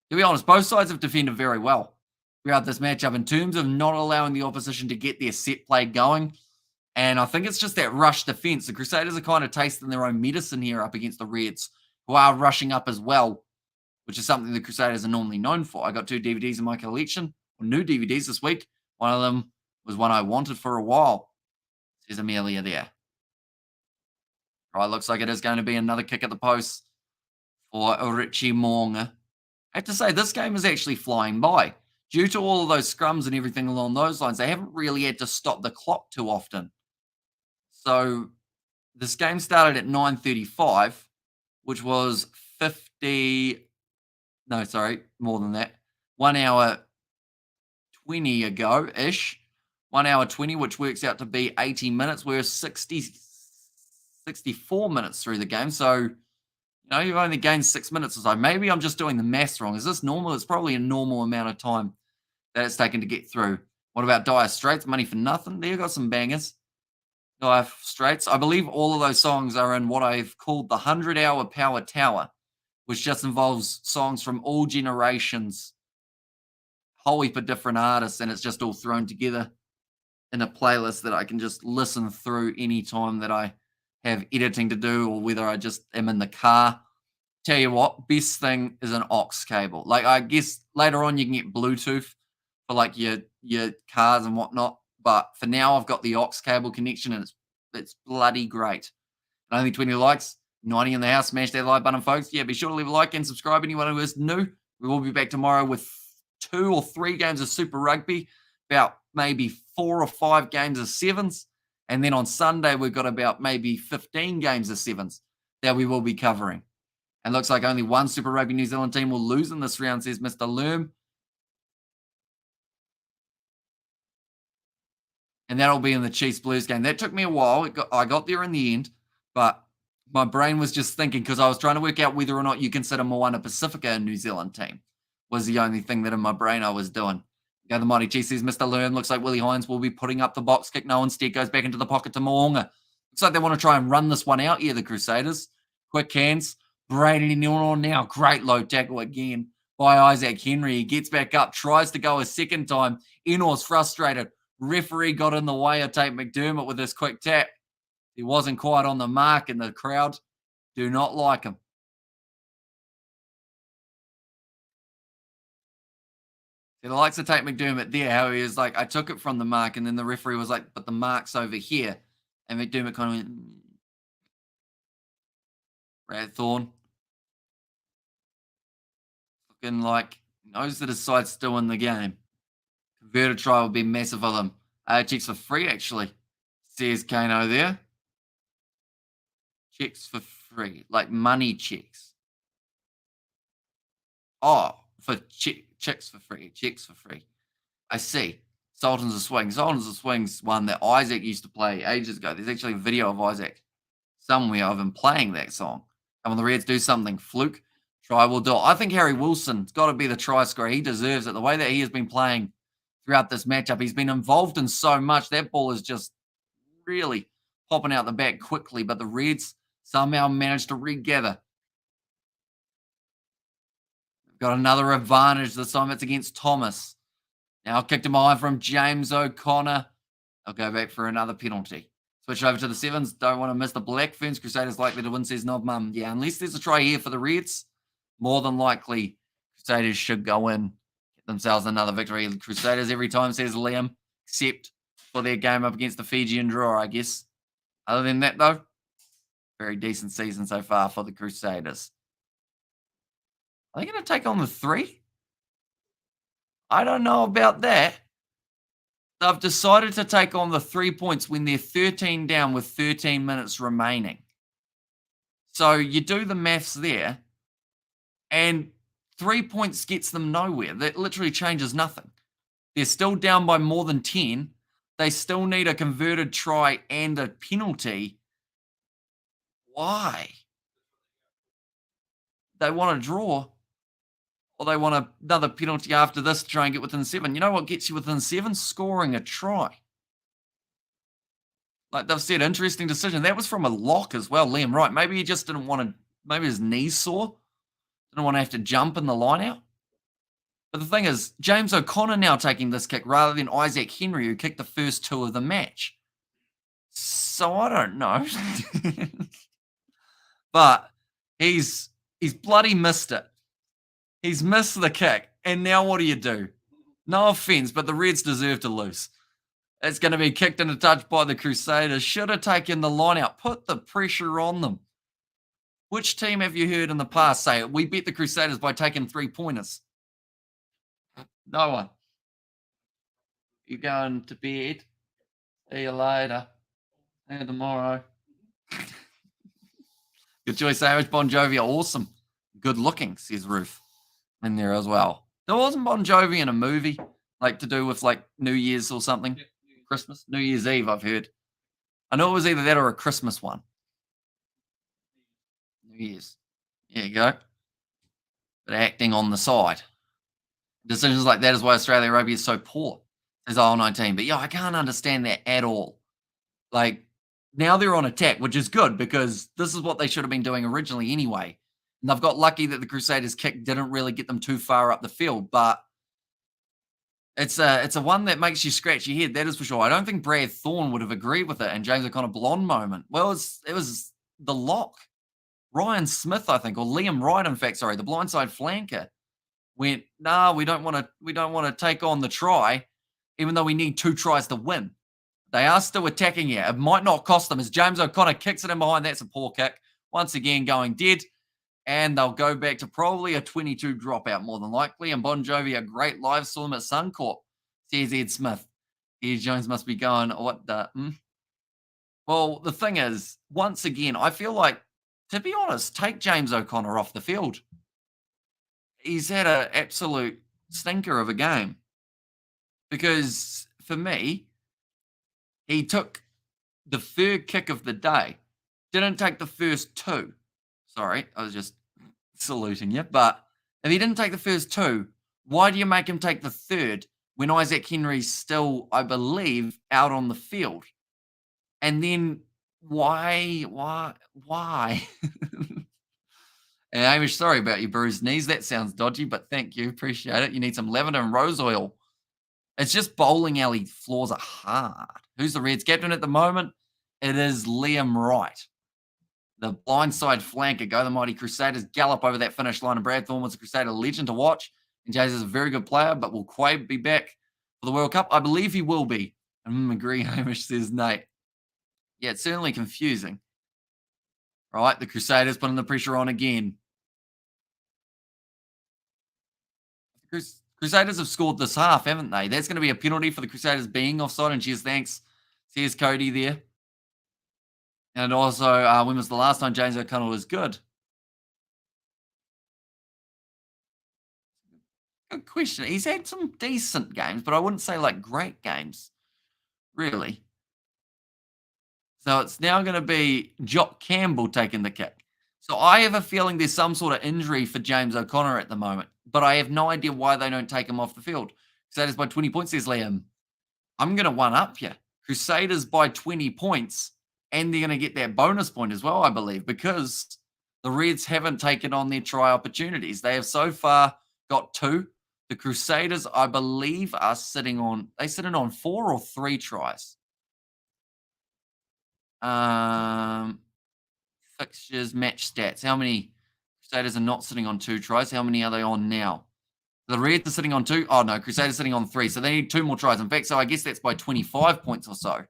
To be honest, both sides have defended very well throughout this matchup in terms of not allowing the opposition to get their set play going. And I think it's just that rush defense. The Crusaders are kind of tasting their own medicine here up against the Reds, who are rushing up as well, which is something the Crusaders are normally known for. I got 2 DVDs in my collection, or new DVDs this week. One of them was one I wanted for a while. Says Amelia there. Right, looks like it is going to be another kick at the post for Richie Mo'unga. I have to say, this game is actually flying by. Due to all of those scrums and everything along those lines, they haven't really had to stop the clock too often. So this game started at 9:35, which was more than that. 1 hour 20 ago-ish. 1 hour 20, which works out to be 80 minutes. We're 64 minutes through the game. So, you've only gained 6 minutes or so. Maybe I'm just doing the maths wrong. Is this normal? It's probably a normal amount of time that it's taken to get through. What about Dire Straits? Money for Nothing. There, got some bangers. Dire Straits. I believe all of those songs are in what I've called the 100-hour Power Tower, which just involves songs from all generations, whole heap of different artists, and it's just all thrown together in a playlist that I can just listen through anytime that I have editing to do or whether I just am in the car. Tell you what, best thing is an aux cable. Like, I guess later on you can get Bluetooth for like your cars and whatnot, but for now I've got the aux cable connection and it's bloody great. And only 20 likes, 90 in the house. Smash that like button, folks. Yeah, be sure to leave a like and subscribe. Anyone who is new, we will be back tomorrow with 2 or 3 games of Super Rugby, about maybe 4 or 5 games of sevens. And then on Sunday, we've got about maybe 15 games of sevens that we will be covering. And looks like only one Super Rugby New Zealand team will lose in this round, says Mr. Lerm. And that'll be in the Chiefs Blues game. That took me a while. I got there in the end, but my brain was just thinking, because I was trying to work out whether or not you consider Moana Pacifica a New Zealand team, was the only thing that in my brain I was doing. The Mighty Chiefs says Mr. Lerm. Looks like Willie Hines will be putting up the box kick. No, instead goes back into the pocket to Mo'unga. Looks like they want to try and run this one out here, the Crusaders. Quick hands. Brady Newell now. Great low tackle again by Isaac Henry. He gets back up, tries to go a second time. Enor's frustrated. Referee got in the way of Tate McDermott with this quick tap. He wasn't quite on the mark, and the crowd do not like him. The likes of Tate McDermott there, how he was like, I took it from the mark, and then the referee was like, but the mark's over here. And McDermott kind of went, Brad Thorne. Looking like he knows that his side's still in the game. Converted try would be massive for them. Checks for free, actually, says Kano there. Checks for free, like money checks. Oh, for checks for free. Checks for free. I see. Sultans of Swing. Sultans of Swing's one that Isaac used to play ages ago. There's actually a video of Isaac somewhere of him playing that song. And when the Reds do something, fluke, try will do it. I think Harry Wilson's got to be the try scorer. He deserves it. The way that he has been playing throughout this matchup, he's been involved in so much. That ball is just really popping out the back quickly. But the Reds somehow managed to regather. Got another advantage. This time it's against Thomas. Now kicked him behind from James O'Connor. I'll go back for another penalty. Switch over to the sevens. Don't want to miss the Black Ferns. Crusaders likely to win, says Knob Mum. Yeah, unless there's a try here for the Reds, more than likely Crusaders should go in, get themselves another victory. Crusaders every time, says Liam, except for their game up against the Fijian draw, I guess. Other than that, though, very decent season so far for the Crusaders. Are they going to take on the 3? I don't know about that. They've decided to take on the 3 points when they're 13 down with 13 minutes remaining. So you do the maths there, and 3 points gets them nowhere. That literally changes nothing. They're still down by more than 10. They still need a converted try and a penalty. Why? They want to draw, or they want another penalty after this to try and get within 7. You know what gets you within 7? Scoring a try. Like they've said, interesting decision. That was from a lock as well, Liam Wright. Maybe he just didn't want to, maybe his knees sore. Didn't want to have to jump in the line out. But the thing is, James O'Connor now taking this kick rather than Isaac Henry, who kicked the first 2 of the match. So I don't know. But he's bloody missed it. He's missed the kick. And now what do? No offense, but the Reds deserve to lose. It's going to be kicked in a touch by the Crusaders. Should have taken the line out. Put the pressure on them. Which team have you heard in the past say, we beat the Crusaders by taking 3-pointers? No one. You going to bed? See you later. See you tomorrow. Good choice, Irish. Bon Jovi are awesome. Good looking, says Ruth in there as well. There wasn't Bon Jovi in a movie, like to do with like New Year's or something. Christmas, New Year's Eve, I've heard. I know it was either that or a Christmas one. New Year's. There you go. But acting on the side. Decisions like that is why Australia rugby is so poor, says IL19. But yeah, I can't understand that at all. Like, now they're on attack, which is good because this is what they should have been doing originally anyway. And they've got lucky that the Crusaders kick didn't really get them too far up the field, but it's a one that makes you scratch your head, that is for sure. I don't think Brad Thorne would have agreed with it and James O'Connor blonde moment. Well, it was the lock. Ryan Smith, I think, or Liam Wright, in fact, sorry, the blindside flanker went, nah, we don't want to take on the try, even though we need 2 tries to win. They are still attacking here. It might not cost them as James O'Connor kicks it in behind. That's a poor kick. Once again, going dead. And they'll go back to probably a 22 dropout more than likely. And Bon Jovi, a great live saw them at Suncorp, says Ed Smith. Ed Jones must be going, what the? Well, the thing is, once again, I feel like, to be honest, take James O'Connor off the field. He's had an absolute stinker of a game. Because for me, he took the 3rd kick of the day. Didn't take the first 2. Sorry, I was just saluting you. But if he didn't take the first 2, why do you make him take the 3rd when Isaac Henry's still, I believe, out on the field? And then why? And Hamish, sorry about your bruised knees. That sounds dodgy, but thank you. Appreciate it. You need some lavender and rose oil. It's just bowling alley floors are hard. Who's the Reds captain at the moment? It is Liam Wright. The blindside flanker. Go the mighty Crusaders. Gallop over that finish line. And Brad Thorne was a Crusader legend to watch. And Jays is a very good player, but will Quaid be back for the World Cup? I believe he will be. Agree, Hamish, says Nate. Yeah, it's certainly confusing. Right, the Crusaders putting the pressure on again. Crusaders have scored this half, haven't they? That's going to be a penalty for the Crusaders being offside. And cheers, thanks. Cheers, Cody there. And also, when was the last time James O'Connor was good? Good question. He's had some decent games, but I wouldn't say like great games, really. So it's now going to be Jock Campbell taking the kick. So I have a feeling there's some sort of injury for James O'Connor at the moment, but I have no idea why they don't take him off the field. Crusaders by 20 points, says Liam. I'm going to one-up you. Crusaders by 20 points. And they're going to get that bonus point as well, I believe, because the Reds haven't taken on their try opportunities. They have so far got 2. The Crusaders, I believe, are sitting on 4 or 3 tries. Fixtures, match stats. How many Crusaders are not sitting on 2 tries? How many are they on now? The Reds are sitting on 2. Oh, no, Crusaders sitting on 3. So they need 2 more tries. In fact, so I guess that's by 25 points or so.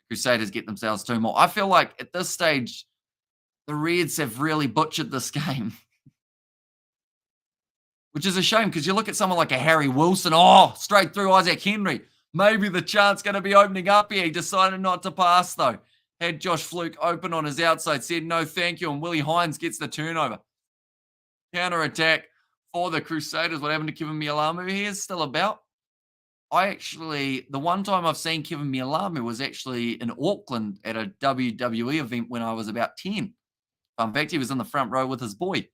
Crusaders get themselves 2 more. I feel like at this stage, the Reds have really butchered this game, which is a shame because you look at someone like a Harry Wilson. Oh, straight through Isaac Henry. Maybe the chance going to be opening up here. He decided not to pass, though. Had Josh Fluke open on his outside, said no thank you, and Willie Hines gets the turnover. Counter attack for the Crusaders. What happened to Kevin Mialamu? He is still about. The one time I've seen Kevin Mialamu was actually in Auckland at a WWE event when I was about 10. Fun fact, he was in the front row with his boy.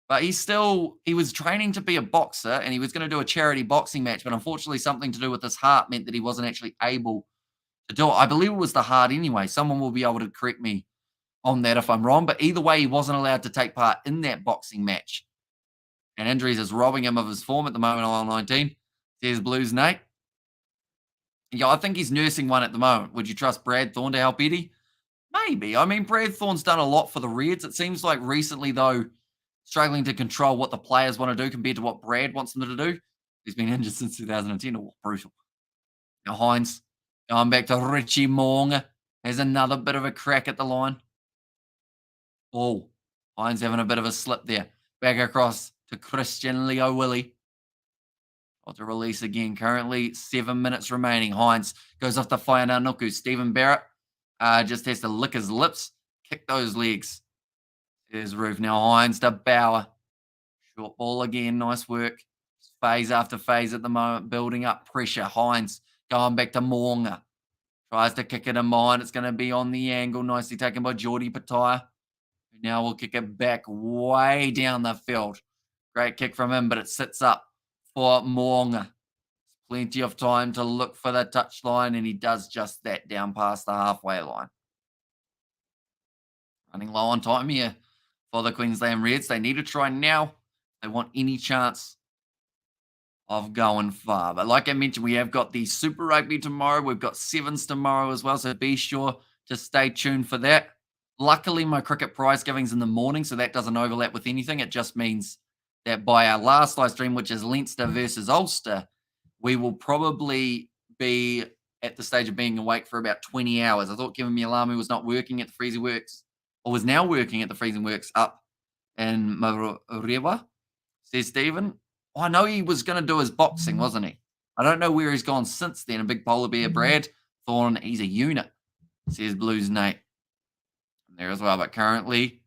But he was training to be a boxer and he was going to do a charity boxing match, but unfortunately something to do with his heart meant that he wasn't actually able to do it. I believe it was the heart anyway. Someone will be able to correct me on that if I'm wrong, but either way, he wasn't allowed to take part in that boxing match. And injuries is robbing him of his form at the moment on 19. There's Blues, Nate. Yeah, I think he's nursing one at the moment. Would you trust Brad Thorne to help Eddie? Maybe. I mean, Brad Thorne's done a lot for the Reds. It seems like recently, though, struggling to control what the players want to do compared to what Brad wants them to do. He's been injured since 2010. Oh, brutal. Now, Hines going back to Richie Mo'unga. Has another bit of a crack at the line. Oh, Hines having a bit of a slip there. Back across to Christian Leo Willie. To release again. Currently 7 minutes remaining. Hines goes off to Whaiana Nuku. Stephen Barrett just has to lick his lips. Kick those legs. There's Roof. Now Hines to Bauer. Short ball again. Nice work. Phase after phase at the moment. Building up pressure. Hines going back to Mo'unga. Tries to kick it in behind. It's going to be on the angle. Nicely taken by Geordie Pataya. Now we'll kick it back way down the field. Great kick from him, but it sits up for Mo'unga. Plenty of time to look for the touchline, and he does just that down past the halfway line. Running low on time here for the Queensland Reds. They need to try now. They want any chance of going far. But like I mentioned, we have got the Super Rugby tomorrow. We've got Sevens tomorrow as well, so be sure to stay tuned for that. Luckily, my cricket prize giving's in the morning, so that doesn't overlap with anything. It just means that by our last live stream, which is Leinster versus Ulster, we will probably be at the stage of being awake for about 20 hours. I thought Kevin Mialamu was not working at the Freezing Works, or was now working at the Freezing Works up in Marewa, says Stephen. Oh, I know he was going to do his boxing, wasn't he? I don't know where he's gone since then. A big polar bear, Brad Thorne, he's a unit, says Blues Nate. There as well, but currently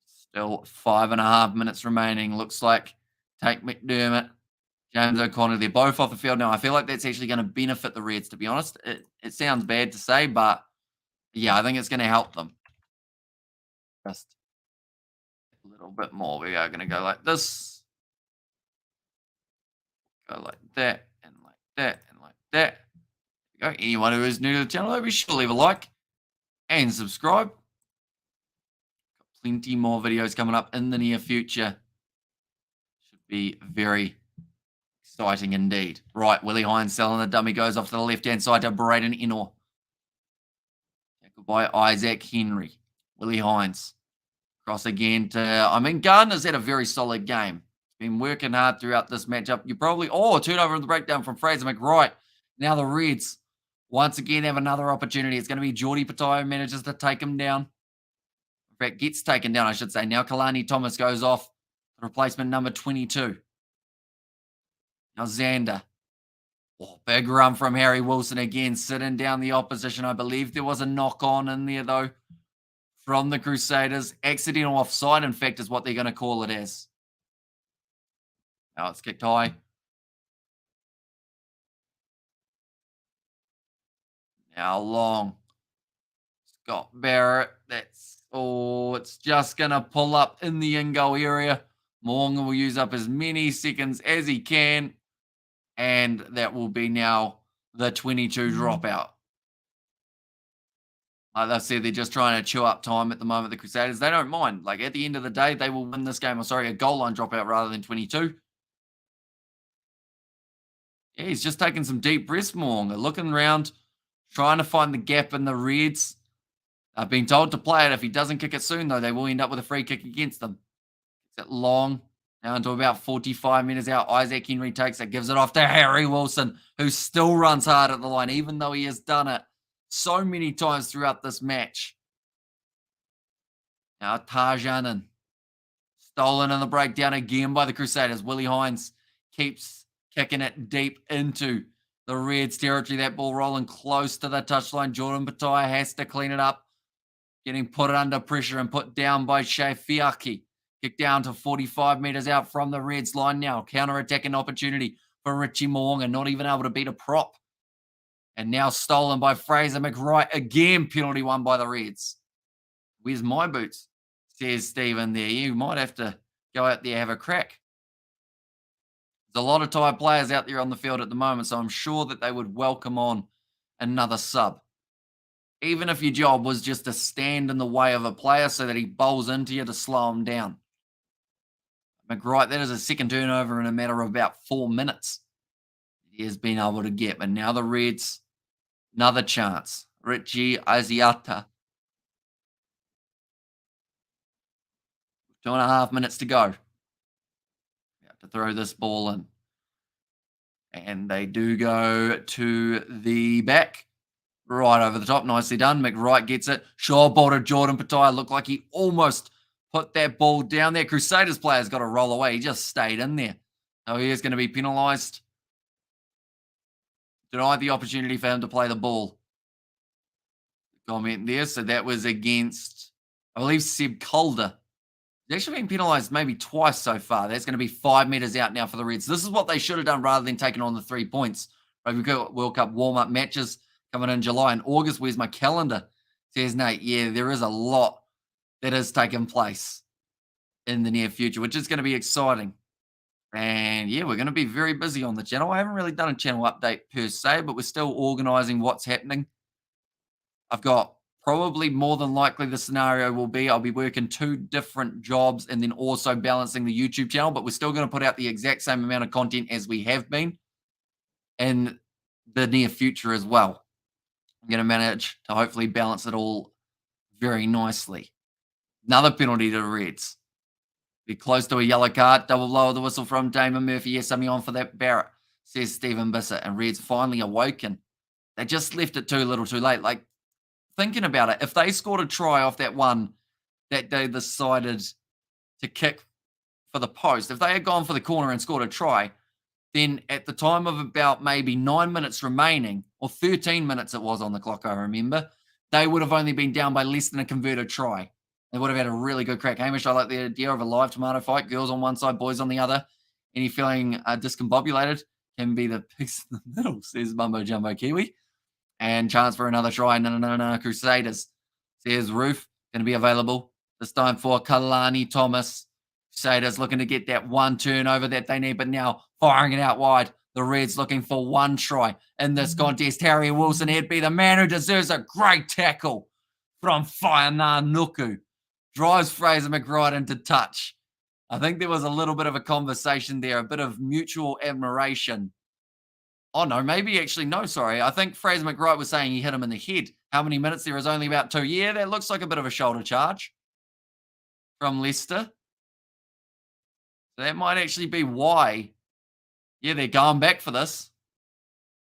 still 5.5 minutes remaining. Looks like Tate McDermott, James O'Connor, they're both off the field now. I feel like that's actually going to benefit the Reds, to be honest. It sounds bad to say, but yeah, I think it's going to help them. Just a little bit more. We are going to go like this. Go like that, and like that, and like that. There we go. Anyone who is new to the channel, be sure to leave a like and subscribe. Got plenty more videos coming up in the near future. Should be very exciting indeed. Right, Willie Hines selling the dummy, goes off to the left-hand side to Braden Ennor. Tackled by Isaac Henry. Willie Hines. Cross again to, Gardner's had a very solid game. Been working hard throughout this matchup. You probably, turnover in the breakdown from Fraser McWright. Now the Reds once again have another opportunity. It's going to be Geordie Pataya who manages to take him down. In fact, gets taken down, I should say. Now Kalani Thomas goes off. Replacement number 22. Now Xander. Big run from Harry Wilson again, sitting down the opposition. I believe there was a knock-on in there, though, from the Crusaders. Accidental offside, in fact, is what they're going to call it as. Now it's kicked high. Now long. Scott Barrett. It's just going to pull up in the in-goal area. Mo'unga will use up as many seconds as he can. And that will be now the 22 dropout. Like I said, they're just trying to chew up time at the moment, the Crusaders. They don't mind. Like, at the end of the day, they will win this game. Or sorry, a goal line dropout rather than 22. Yeah, he's just taking some deep breaths, Moonga, looking around, trying to find the gap in the Reds. I've been told to play it. If he doesn't kick it soon, though, they will end up with a free kick against them. It's it long, down to about 45 metres out. Isaac Henry takes it, gives it off to Harry Wilson, who still runs hard at the line, even though he has done it so many times throughout this match. Now Tarjanen, stolen in the breakdown again by the Crusaders. Willie Hines keeps kicking it deep into the Reds territory. That ball rolling close to the touchline. Jordan Pattaya has to clean it up. Getting put under pressure and put down by Shea Fiaki. Kick down to 45 metres out from the Reds line now. Counter-attacking opportunity for Richie Moonga. Not even able to beat a prop. And now stolen by Fraser McWright. Again, penalty won by the Reds. Where's my boots? Says Stephen there. You might have to go out there and have a crack. There's a lot of tired players out there on the field at the moment, so I'm sure that they would welcome on another sub. Even if your job was just to stand in the way of a player so that he bowls into you to slow him down. McWright, that is a second turnover in a matter of about 4 minutes. He has been able to get, but now the Reds, another chance. Richie Asiata. 2.5 minutes to go. We have to throw this ball in. And they do go to the back. Right over the top. Nicely done. McWright gets it. Shaw ball to Jordan Pattaya. Looked like he almost put that ball down there. Crusaders player's got to roll away. He just stayed in there. So he is going to be penalised. Denied the opportunity for him to play the ball. Comment there. So that was against, I believe, Seb Calder. He's actually been penalised maybe twice so far. That's going to be 5 metres out now for the Reds. This is what they should have done rather than taking on the 3 points. Rugby World Cup warm-up matches coming in July and August. Where's my calendar? Says Nate. Yeah, there is a lot that has taken place in the near future, which is going to be exciting. And yeah, we're going to be very busy on the channel. I haven't really done a channel update per se, but we're still organising what's happening. I've got probably more than likely the scenario will be I'll be working 2 different jobs and then also balancing the YouTube channel, but we're still going to put out the exact same amount of content as we have been in the near future as well. I'm going to manage to hopefully balance it all very nicely. Another penalty to the Reds. Be close to a yellow card. Double blow of the whistle from Damon Murphy. Yes, I'm on for that, Barrett, says Stephen Bissett. And Reds finally awoken. They just left it too little too late. Like, thinking about it, if they scored a try off that one that they decided to kick for the post, if they had gone for the corner and scored a try, then at the time of about maybe 9 minutes remaining, or 13 minutes it was on the clock, I remember, they would have only been down by less than a converted try. They would have had a really good crack. Hamish, I like the idea of a live tomato fight. Girls on one side, boys on the other. Any feeling discombobulated can be the pigs in the middle, says Mumbo Jumbo Kiwi. And chance for another try. No. Crusaders. Says Roof. Going to be available. This time for Kalani Thomas. Crusaders looking to get that one turnover that they need, but now firing it out wide. The Reds looking for one try in this contest. Harry Wilson, he'd be the man who deserves a great tackle from Whainā Nuku. Drives Fraser McWright into touch. I think there was a little bit of a conversation there, a bit of mutual admiration. Oh, no, maybe actually, no, sorry. I think Fraser McWright was saying he hit him in the head. How many minutes? There is only about 2. Yeah, that looks like a bit of a shoulder charge from Leicester. So that might actually be why. Yeah, they're going back for this.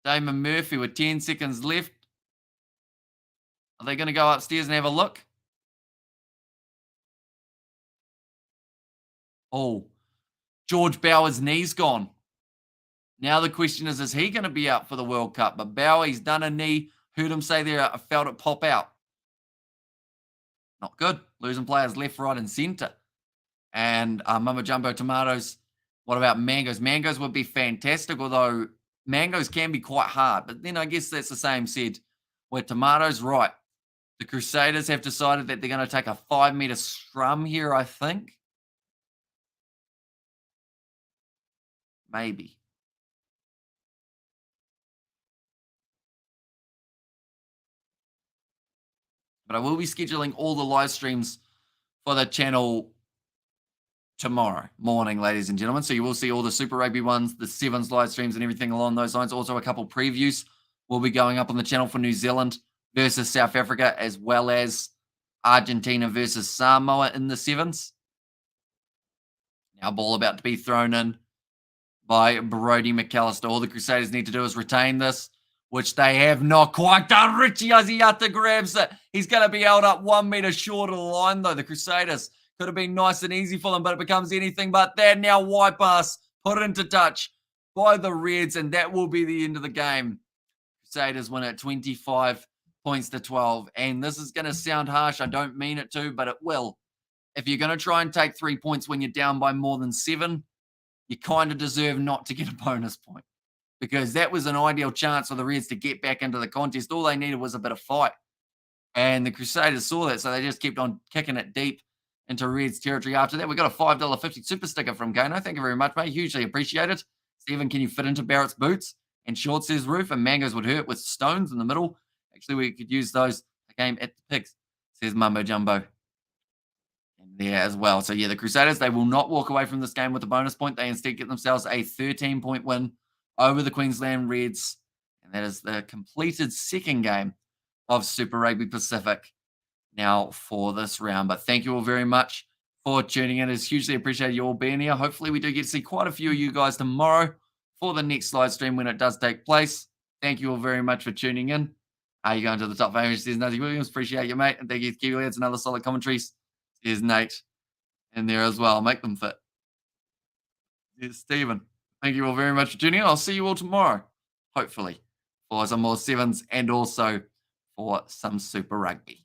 Damon Murphy with 10 seconds left. Are they going to go upstairs and have a look? Oh, George Bower's knee's gone. Now the question is he going to be out for the World Cup? But Bower, he's done a knee. Heard him say there, I felt it pop out. Not good. Losing players left, right, and centre. And Mama Jumbo Tomatoes. What about mangoes? Mangoes would be fantastic, although mangoes can be quite hard. But then I guess that's the same said with tomatoes. Right. The Crusaders have decided that they're going to take a 5-metre scrum here, I think. Maybe. But I will be scheduling all the live streams for the channel tomorrow morning, ladies and gentlemen. So you will see all the Super Rugby ones, the Sevens live streams, and everything along those lines. Also, a couple previews will be going up on the channel for New Zealand versus South Africa, as well as Argentina versus Samoa in the sevens. Now, ball about to be thrown in by Brody McAllister. All the Crusaders need to do is retain this, which they have not quite done. Richie Aziata grabs it. He's going to be held up 1 meter short of the line, though. The Crusaders could have been nice and easy for them, but it becomes anything but that. Now, wide pass put into touch by the Reds, and that will be the end of the game. Crusaders win at 25 points to 12. And this is going to sound harsh. I don't mean it to, but it will. If you're going to try and take 3 points when you're down by more than 7, you kind of deserve not to get a bonus point, because that was an ideal chance for the Reds to get back into the contest. All they needed was a bit of fight. And the Crusaders saw that, so they just kept on kicking it deep into Reds territory. After that, we got a $5.50 super sticker from Kano. Thank you very much, mate. Hugely appreciated. Stephen, can you fit into Barrett's boots? And Short says roof and mangoes would hurt with stones in the middle. Actually, we could use those game at the Pigs, says Mumbo Jumbo. And there as well. So, yeah, the Crusaders, they will not walk away from this game with a bonus point. They instead get themselves a 13-point win over the Queensland Reds. And that is the completed second game of Super Rugby Pacific now for this round. But thank you all very much for tuning in. It's hugely appreciated you all being here. Hopefully, we do get to see quite a few of you guys tomorrow for the next live stream when it does take place. Thank you all very much for tuning in. You're going to the top famous. There's Nathan Williams. Appreciate you, mate. And thank you, Kiwi Lads. Another solid commentaries. There's Nate in there as well. Make them fit. There's Stephen. Thank you all very much for tuning in. I'll see you all tomorrow, hopefully, for some more sevens and also for some Super Rugby.